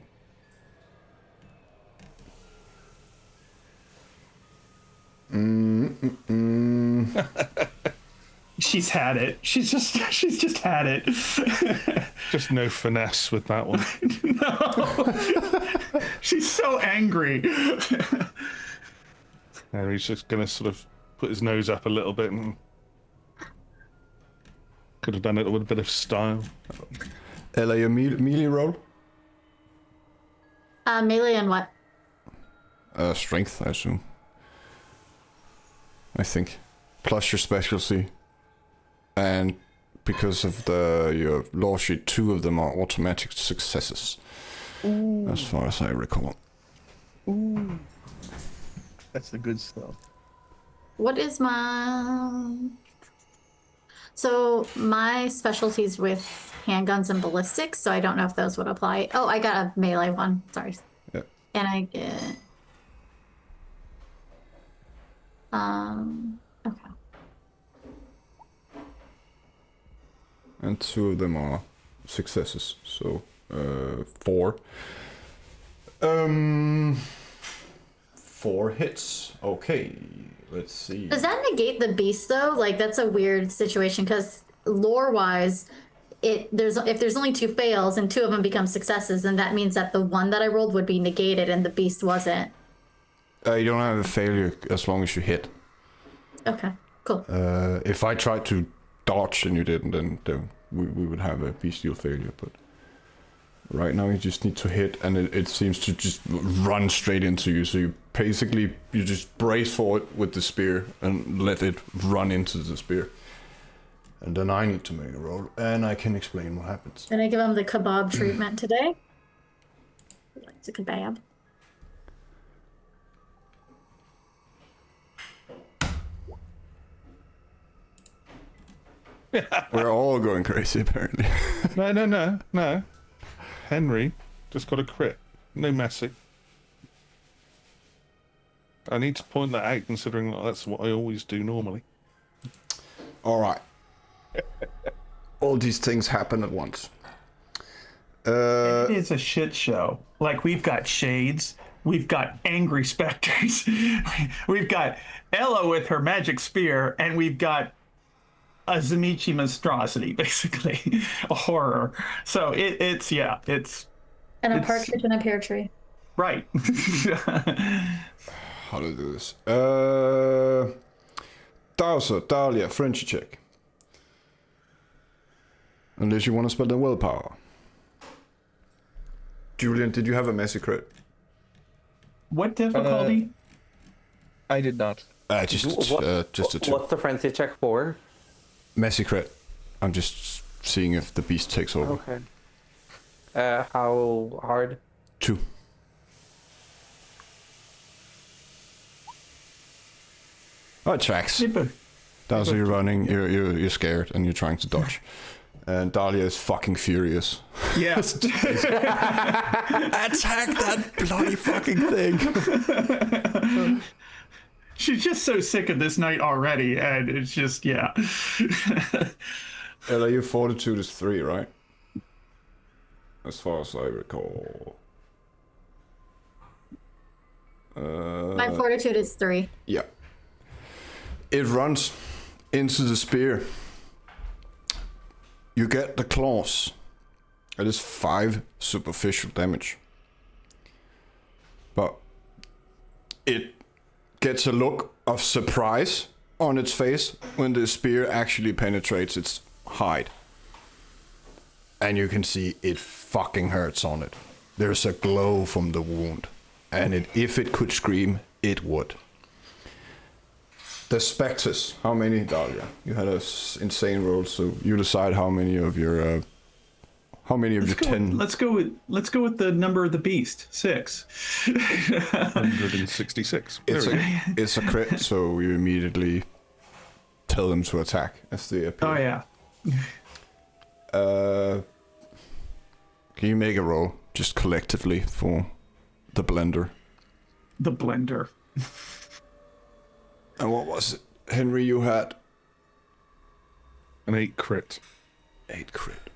She's had it. She's just had it. Just no finesse with that one. No. She's so angry. And he's just going to sort of put his nose up a little bit and could have done it with a bit of style. Ella, your melee roll? Melee and what? Strength, I assume. I think. Plus your specialty. And because of your law sheet, 2 of them are automatic successes. Ooh. As far as I recall. Ooh. That's the good stuff. What is my... So my specialty's with handguns and ballistics, so I don't know if those would apply. Oh, I got a melee one. Sorry. Yeah. And I get... Okay. And 2 of them are successes. So, 4. 4 hits. Okay, let's see. Does that negate the beast though? Like that's a weird situation because lore-wise, if there's only 2 fails and 2 of them become successes, then that means that the one that I rolled would be negated and the beast wasn't. You don't have a failure as long as you hit. Okay, cool. If I tried to dodge and you didn't, then we would have a bestial failure. But right now you just need to hit, and it seems to just run straight into you. So you just brace forward with the spear and let it run into the spear. And then I need to make a roll, and I can explain what happens. Can I give him the kebab treatment today? It's a kebab. We're all going crazy, apparently. No. Henry just got a crit. No messing. I need to point that out, considering that's what I always do normally. All right. All these things happen at once. It's a shit show. Like, we've got shades, we've got angry specters, we've got Ella with her magic spear, and we've got a Zamichi monstrosity, basically. A horror. So it's And a partridge in a pear tree. right. How to do this? Dowser, Dahlia, Frenchy check. Unless you want to spend the willpower. Julian, did you have a Masquerade? What difficulty? I did not. Just a 2. What's the frenzy check for? Masquerade. I'm just seeing if the beast takes over. Okay. How hard? 2. Oh, it tracks. Dowser, you're running, you're scared, and you're trying to dodge. And Dahlia is fucking furious. Yeah. Attack that bloody fucking thing! She's just so sick of this night already, and it's just, yeah. Ella, your fortitude is 3, right? As far as I recall. My fortitude is 3. Yeah. It runs into the spear. You get the claws. It is 5 superficial damage. But it gets a look of surprise on its face when the spear actually penetrates its hide. And you can see it fucking hurts on it. There's a glow from the wound. And if it could scream, it would. The specters, how many, Dahlia? You had an insane roll, so you decide how many of your 10. Let's go with the number of the beast. 6. 166. It's a crit, so you immediately tell them to attack as they appear. Oh yeah. Can you make a roll just collectively for the blender? The blender. And what was it, Henry? You had An 8 crit. 8 crit.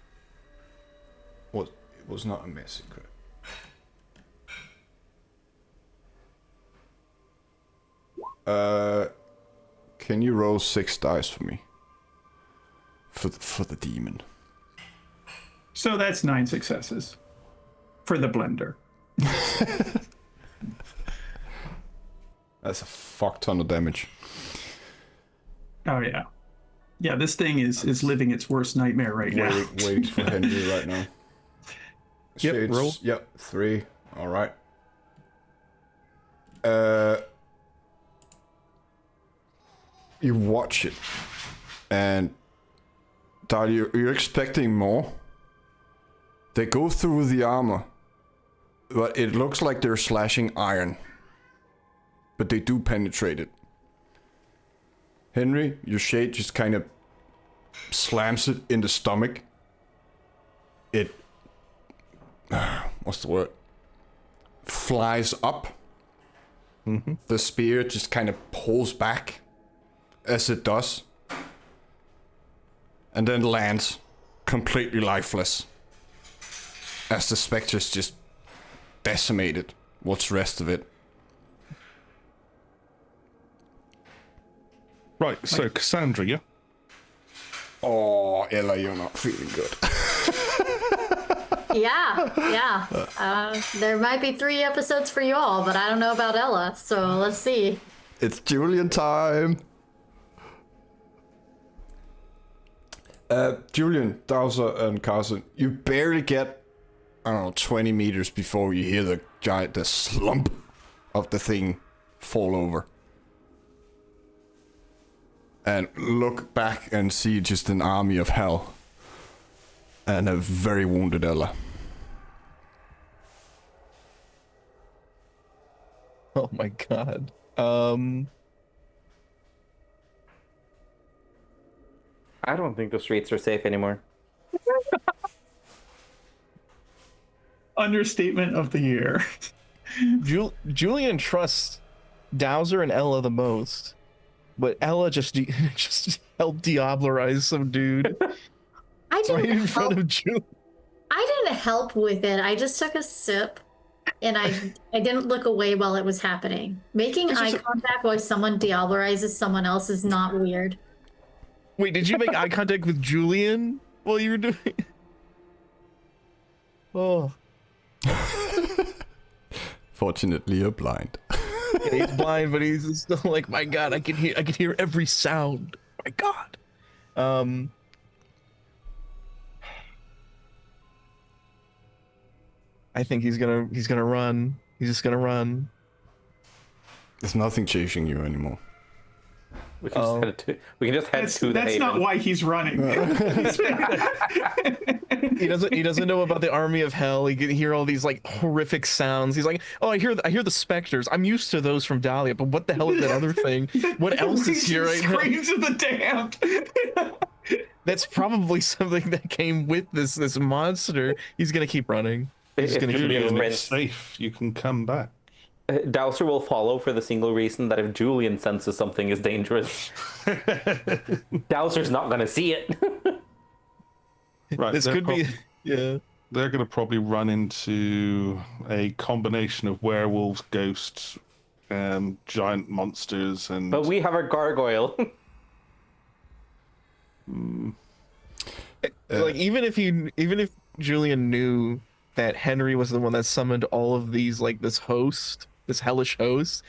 It was not a massive crit. Can you roll 6 dice for me? For the demon. So that's 9 successes for the blender. That's a fuck ton of damage. Oh yeah. Yeah, this thing is living its worst nightmare right now. Waiting for Henry right now. Yep, Shades, roll. Yep, 3. All right. You watch it, and Dahlia, you're expecting more. They go through the armor, but it looks like they're slashing iron. But they do penetrate it. Henry, your shade just kind of slams it in the stomach. It, what's the word? Flies up. Mm-hmm. The spear just kind of pulls back as it does. And then lands completely lifeless. As the specters just decimated what's rest of it. Right, so Cassandra, yeah? Oh, Ella, you're not feeling good. Yeah. There might be 3 episodes for you all, but I don't know about Ella, so let's see. It's Julian time. Julian, Dowser, and Carson, you barely get, 20 meters before you hear the slump of the thing fall over. And look back and see just an army of hell. And a very wounded Ella. Oh my god. I don't think the streets are safe anymore. Understatement of the year. Julian trusts Dowser and Ella the most, but Ella just helped Diablerize some dude I right didn't in help. front of Julian. I didn't help with it. I just took a sip, and I didn't look away while it was happening. Making eye contact while someone Diablerizes someone else is not weird. Wait, did you make eye contact with Julian while you were doing it? Oh. Fortunately, you're blind. Yeah, he's blind, but he's still like, my god, I can hear every sound. My god. I think he's gonna run. He's just gonna run. There's nothing chasing you anymore. We can just head to. We can just head to the That's haven. not why he's running. He doesn't know about the army of hell. He can hear all these like horrific sounds. He's like, oh, I hear the specters. I'm used to those from Dahlia, but what the hell is that other thing? What else is here right now? Screams of the damned. That's probably something that came with this monster. He's gonna keep running. He's If gonna keep Julian going. sprints, It's safe. You can come back. Dowser will follow for the single reason that if Julian senses something is dangerous, Dowser's not going to see it. Right. This could be, yeah. They're going to probably run into a combination of werewolves, ghosts, giant monsters, and. But we have our gargoyle. Like even if Julian knew that Henry was the one that summoned all of these, like this hellish host,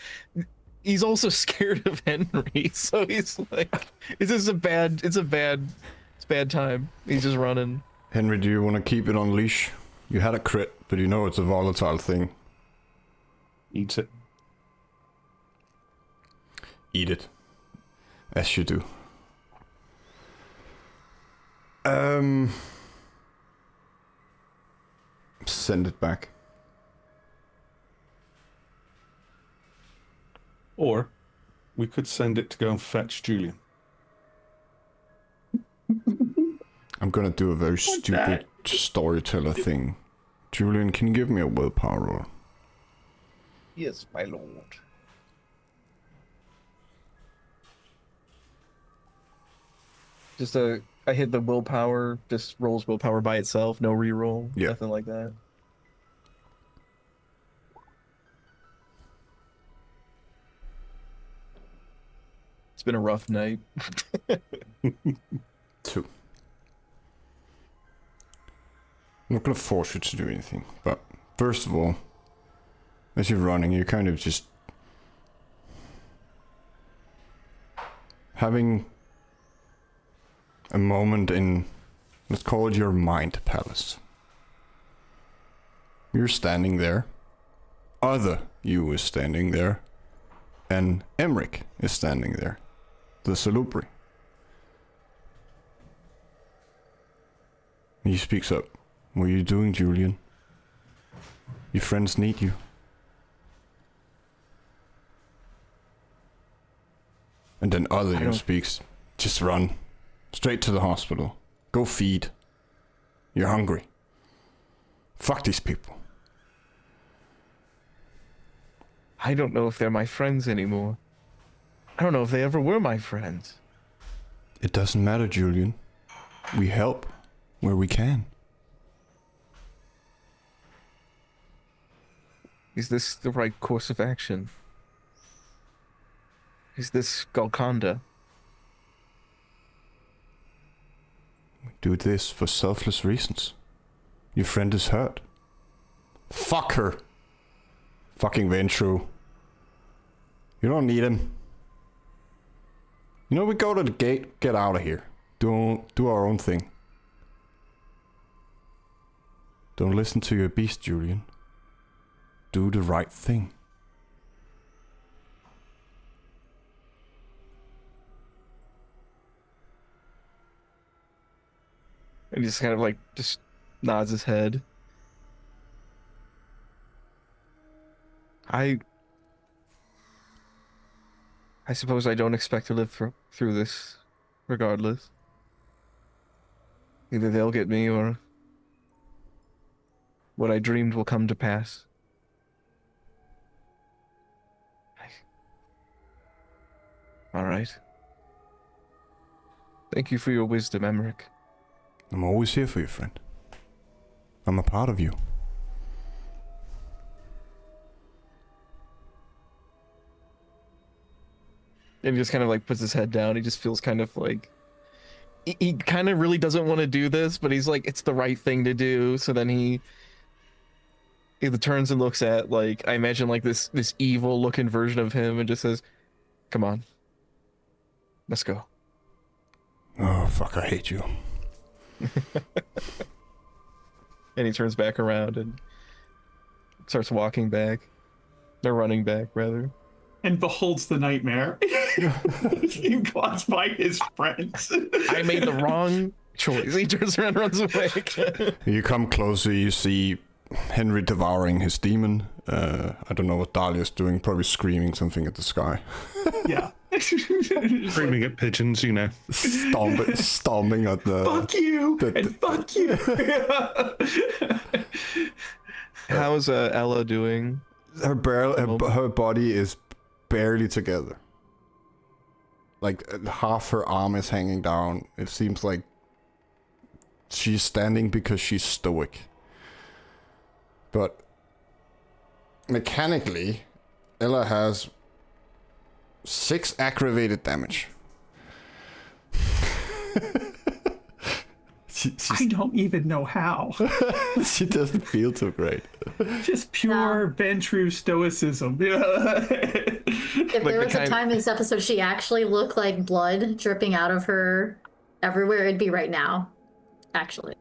he's also scared of Henry. So he's like, it's a bad time. He's just running. Henry, do you want to keep it on leash? You had a crit, but you know it's a volatile thing. Eat it. Eat it. As you do. Send it back. Or we could send it to go and fetch Julian. I'm gonna do a very stupid storyteller thing. Julian, can you give me a willpower roll? Yes, my lord. Just I hit the willpower, just rolls willpower by itself, no reroll, Yeah. nothing like that. It's been a rough night. 2. I'm not gonna force you to do anything, but first of all, as you're running, you're kind of just having a moment in, let's call it your mind palace. You're standing there, other you is standing there, and Emmerich is standing there, the Salubri. He speaks up. What are you doing, Julian? Your friends need you. And then other you speaks. Just run. Straight to the hospital. Go feed. You're hungry. Fuck these people. I don't know if they're my friends anymore. I don't know if they ever were my friends. It doesn't matter, Julian. We help where we can. Is this the right course of action? Is this Golconda? We do this for selfless reasons. Your friend is hurt. Fuck her. Fucking Ventru. You don't need him. You know, we go to the gate, get out of here. Do our own thing. Don't listen to your beast, Julian. Do the right thing. And he just kind of like just nods his head. I suppose I don't expect to live through this, regardless. Either they'll get me, or what I dreamed will come to pass. All right. Thank you for your wisdom, Emmerich. I'm always here for you, friend. I'm a part of you. And he just kind of like puts his head down. He just feels kind of like he kind of really doesn't want to do this, but he's like, it's the right thing to do. So then he turns and looks at, like, I imagine like this evil looking version of him, and just says, "Come on, let's go." Oh fuck! I hate you. And he turns back around and starts walking back. They're running back, rather. And beholds the nightmare. He walks by his friends. I made the wrong choice. He turns around and runs away. You come closer, you see Henry devouring his demon. I don't know what Dahlia's doing, probably screaming something at the sky. Yeah. Screaming at pigeons, you know. Stomping at the... Fuck you! And fuck you! How's Ella doing? Her body is barely together. Like, half her arm is hanging down. It seems like she's standing because she's stoic. But mechanically, Ella has 6 aggravated damage. I don't even know how. She doesn't feel too great. Just pure Ventru stoicism. If there was a time in this episode she actually looked like blood dripping out of her everywhere, it'd be right now. Actually.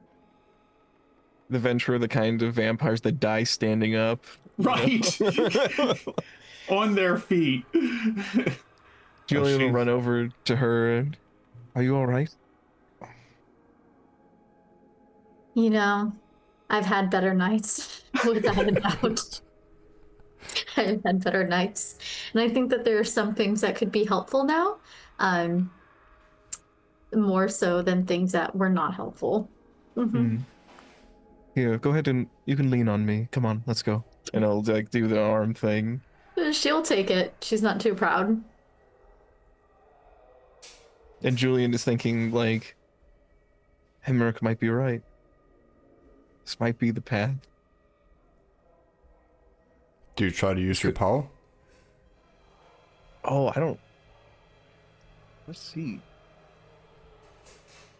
The Venture are the kind of vampires that die standing up. Right. On their feet. Julian will run over to her and, are you alright? You know, I've had better nights, without a doubt. I've had better nights. And I think that there are some things that could be helpful now, more so than things that were not helpful. Mm-hmm. Here, go ahead and you can lean on me. Come on, let's go. And I'll like do the arm thing. She'll take it. She's not too proud. And Julian is thinking like, Hemrick might be right. This might be the path. Do you try to use your power? Oh, I don't... Let's see.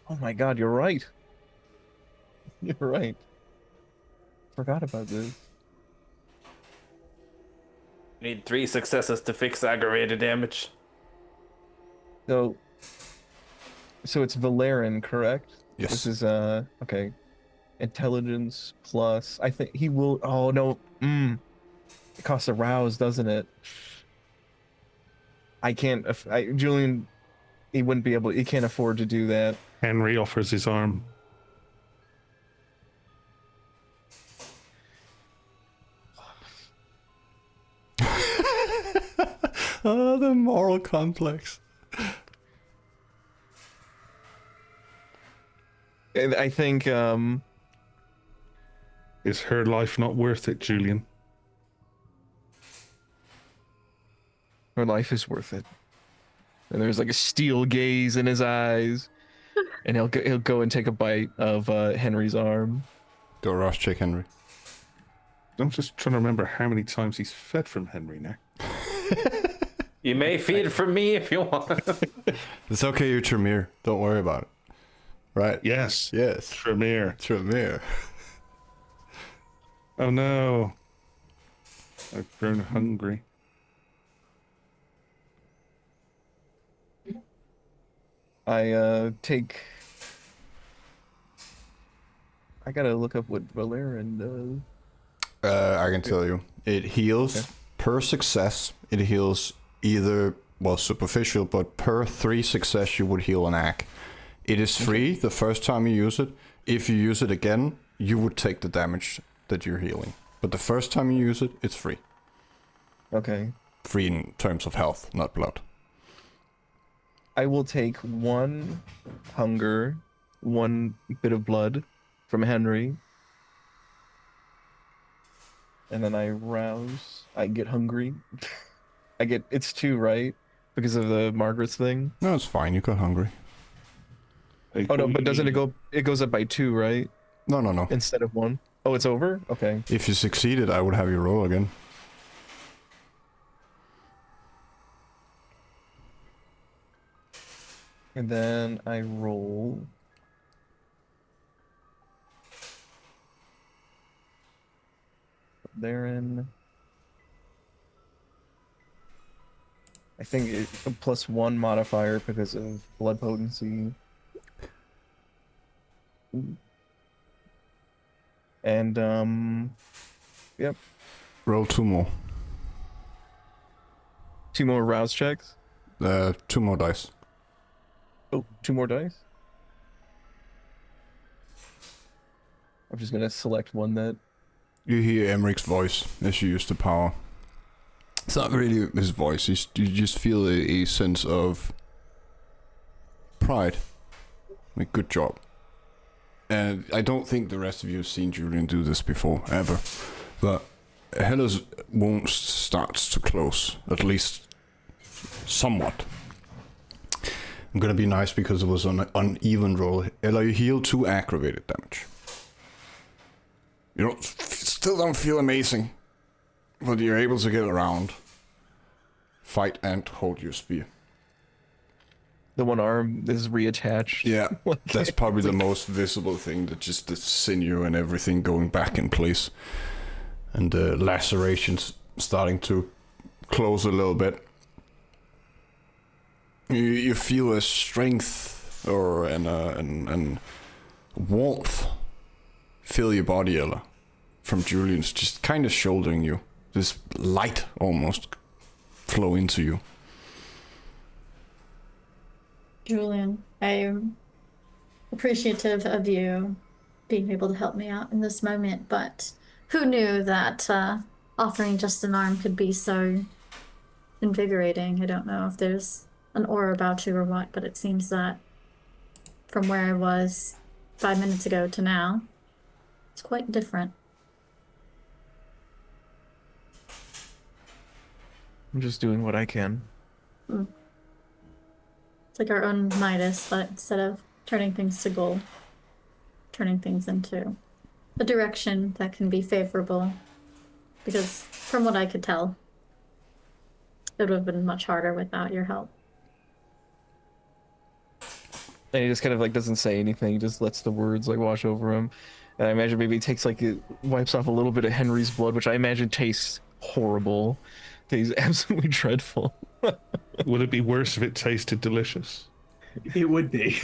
Oh my god, you're right. You're right. Forgot about this. Need 3 successes to fix aggravated damage. So it's Valerin, correct? Yes. This is, okay. Intelligence plus... I think he will... Oh, no. It costs a rouse, doesn't it? I can't... Julian, he wouldn't be able... He can't afford to do that. Henry offers his arm. Oh, the moral complex. I think, Is her life not worth it, Julian? her life is worth it. And there's like a steel gaze in his eyes. And he'll go and take a bite of Henry's arm. Go rush check, Henry. I'm just trying to remember how many times he's fed from Henry now. You may feed from me if you want. It's okay, you're Tremere. Don't worry about it. Right? Yes. Yes. Tremere. Tremere. Oh no. I've grown hungry. I gotta look up what Valerin does. I can tell you. It heals per success. It heals either, well, superficial, but per 3 success you would heal an act. It is free the first time you use it. If you use it again, you would take the damage that you're healing. But the first time you use it, it's free. Okay. Free in terms of health, not blood. I will take 1 hunger, 1 bit of blood from Henry. And then I rouse. I get hungry. It's 2, right? Because of the Margaret's thing? No, it's fine. You got hungry. Oh no, but doesn't it go? It goes up by 2, right? No. Instead of 1. Oh, it's over? Okay. If you succeeded, I would have you roll again. And then I roll. Therein. I think it's a +1 modifier because of blood potency. And Yep. Roll 2 more. 2 more rouse checks. 2 more dice. Oh, 2 more dice. I'm just gonna select one that. You hear Emmerich's voice as you use the power. It's not really his voice. You just feel a sense of pride. Like, good job. And I don't think the rest of you have seen Julian do this before, ever. But Hella's wound starts to close, at least somewhat. I'm gonna be nice because it was an uneven roll. Ella, you heal 2 aggravated damage. You still don't feel amazing, but you're able to get around, fight, and hold your spear. The one arm is reattached. Yeah, that's probably the most visible thing, that just the sinew and everything going back in place. And the lacerations starting to close a little bit. You feel a strength or an warmth fill your body, Ella, from Julian's just kind of shouldering you. This light almost flow into you. Julian, I'm appreciative of you being able to help me out in this moment, but who knew that offering just an arm could be so invigorating? I don't know if there's an aura about you or what, but it seems that from where I was 5 minutes ago to now, it's quite different. I'm just doing what I can. It's like our own Midas, but instead of turning things to gold, turning things into a direction that can be favorable. Because from what I could tell, it would have been much harder without your help. And he just kind of like doesn't say anything. He just lets the words like wash over him. And I imagine maybe he takes like it wipes off a little bit of Henry's blood, which I imagine tastes horrible. Tastes absolutely dreadful. Would it be worse if it tasted delicious? It would be.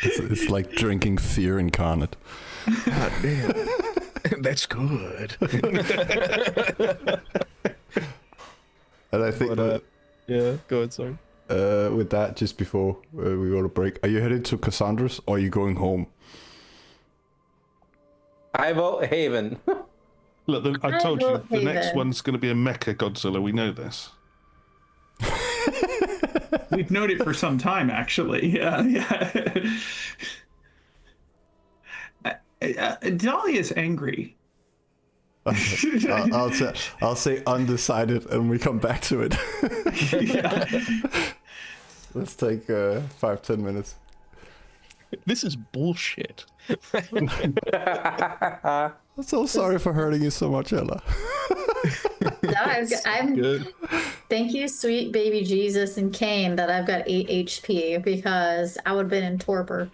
It's like drinking fear incarnate. God damn. That's good. And I think that, Yeah, go ahead, sorry. with that, just before we go to break, are you headed to Cassandra's or are you going home? I vote Haven. Look, I I told you vote the next Haven. one's going to be a Mecha Godzilla. We know this. We've known it for some time, actually. Yeah. Dahlia's angry. I'll say undecided, and we come back to it. Yeah. Let's take 5-10 minutes. This is bullshit. I'm so sorry for hurting you so much, Ella. No, I'm Good. thank you, sweet baby Jesus and Cain, that I've got 8 HP because I would have been in torpor.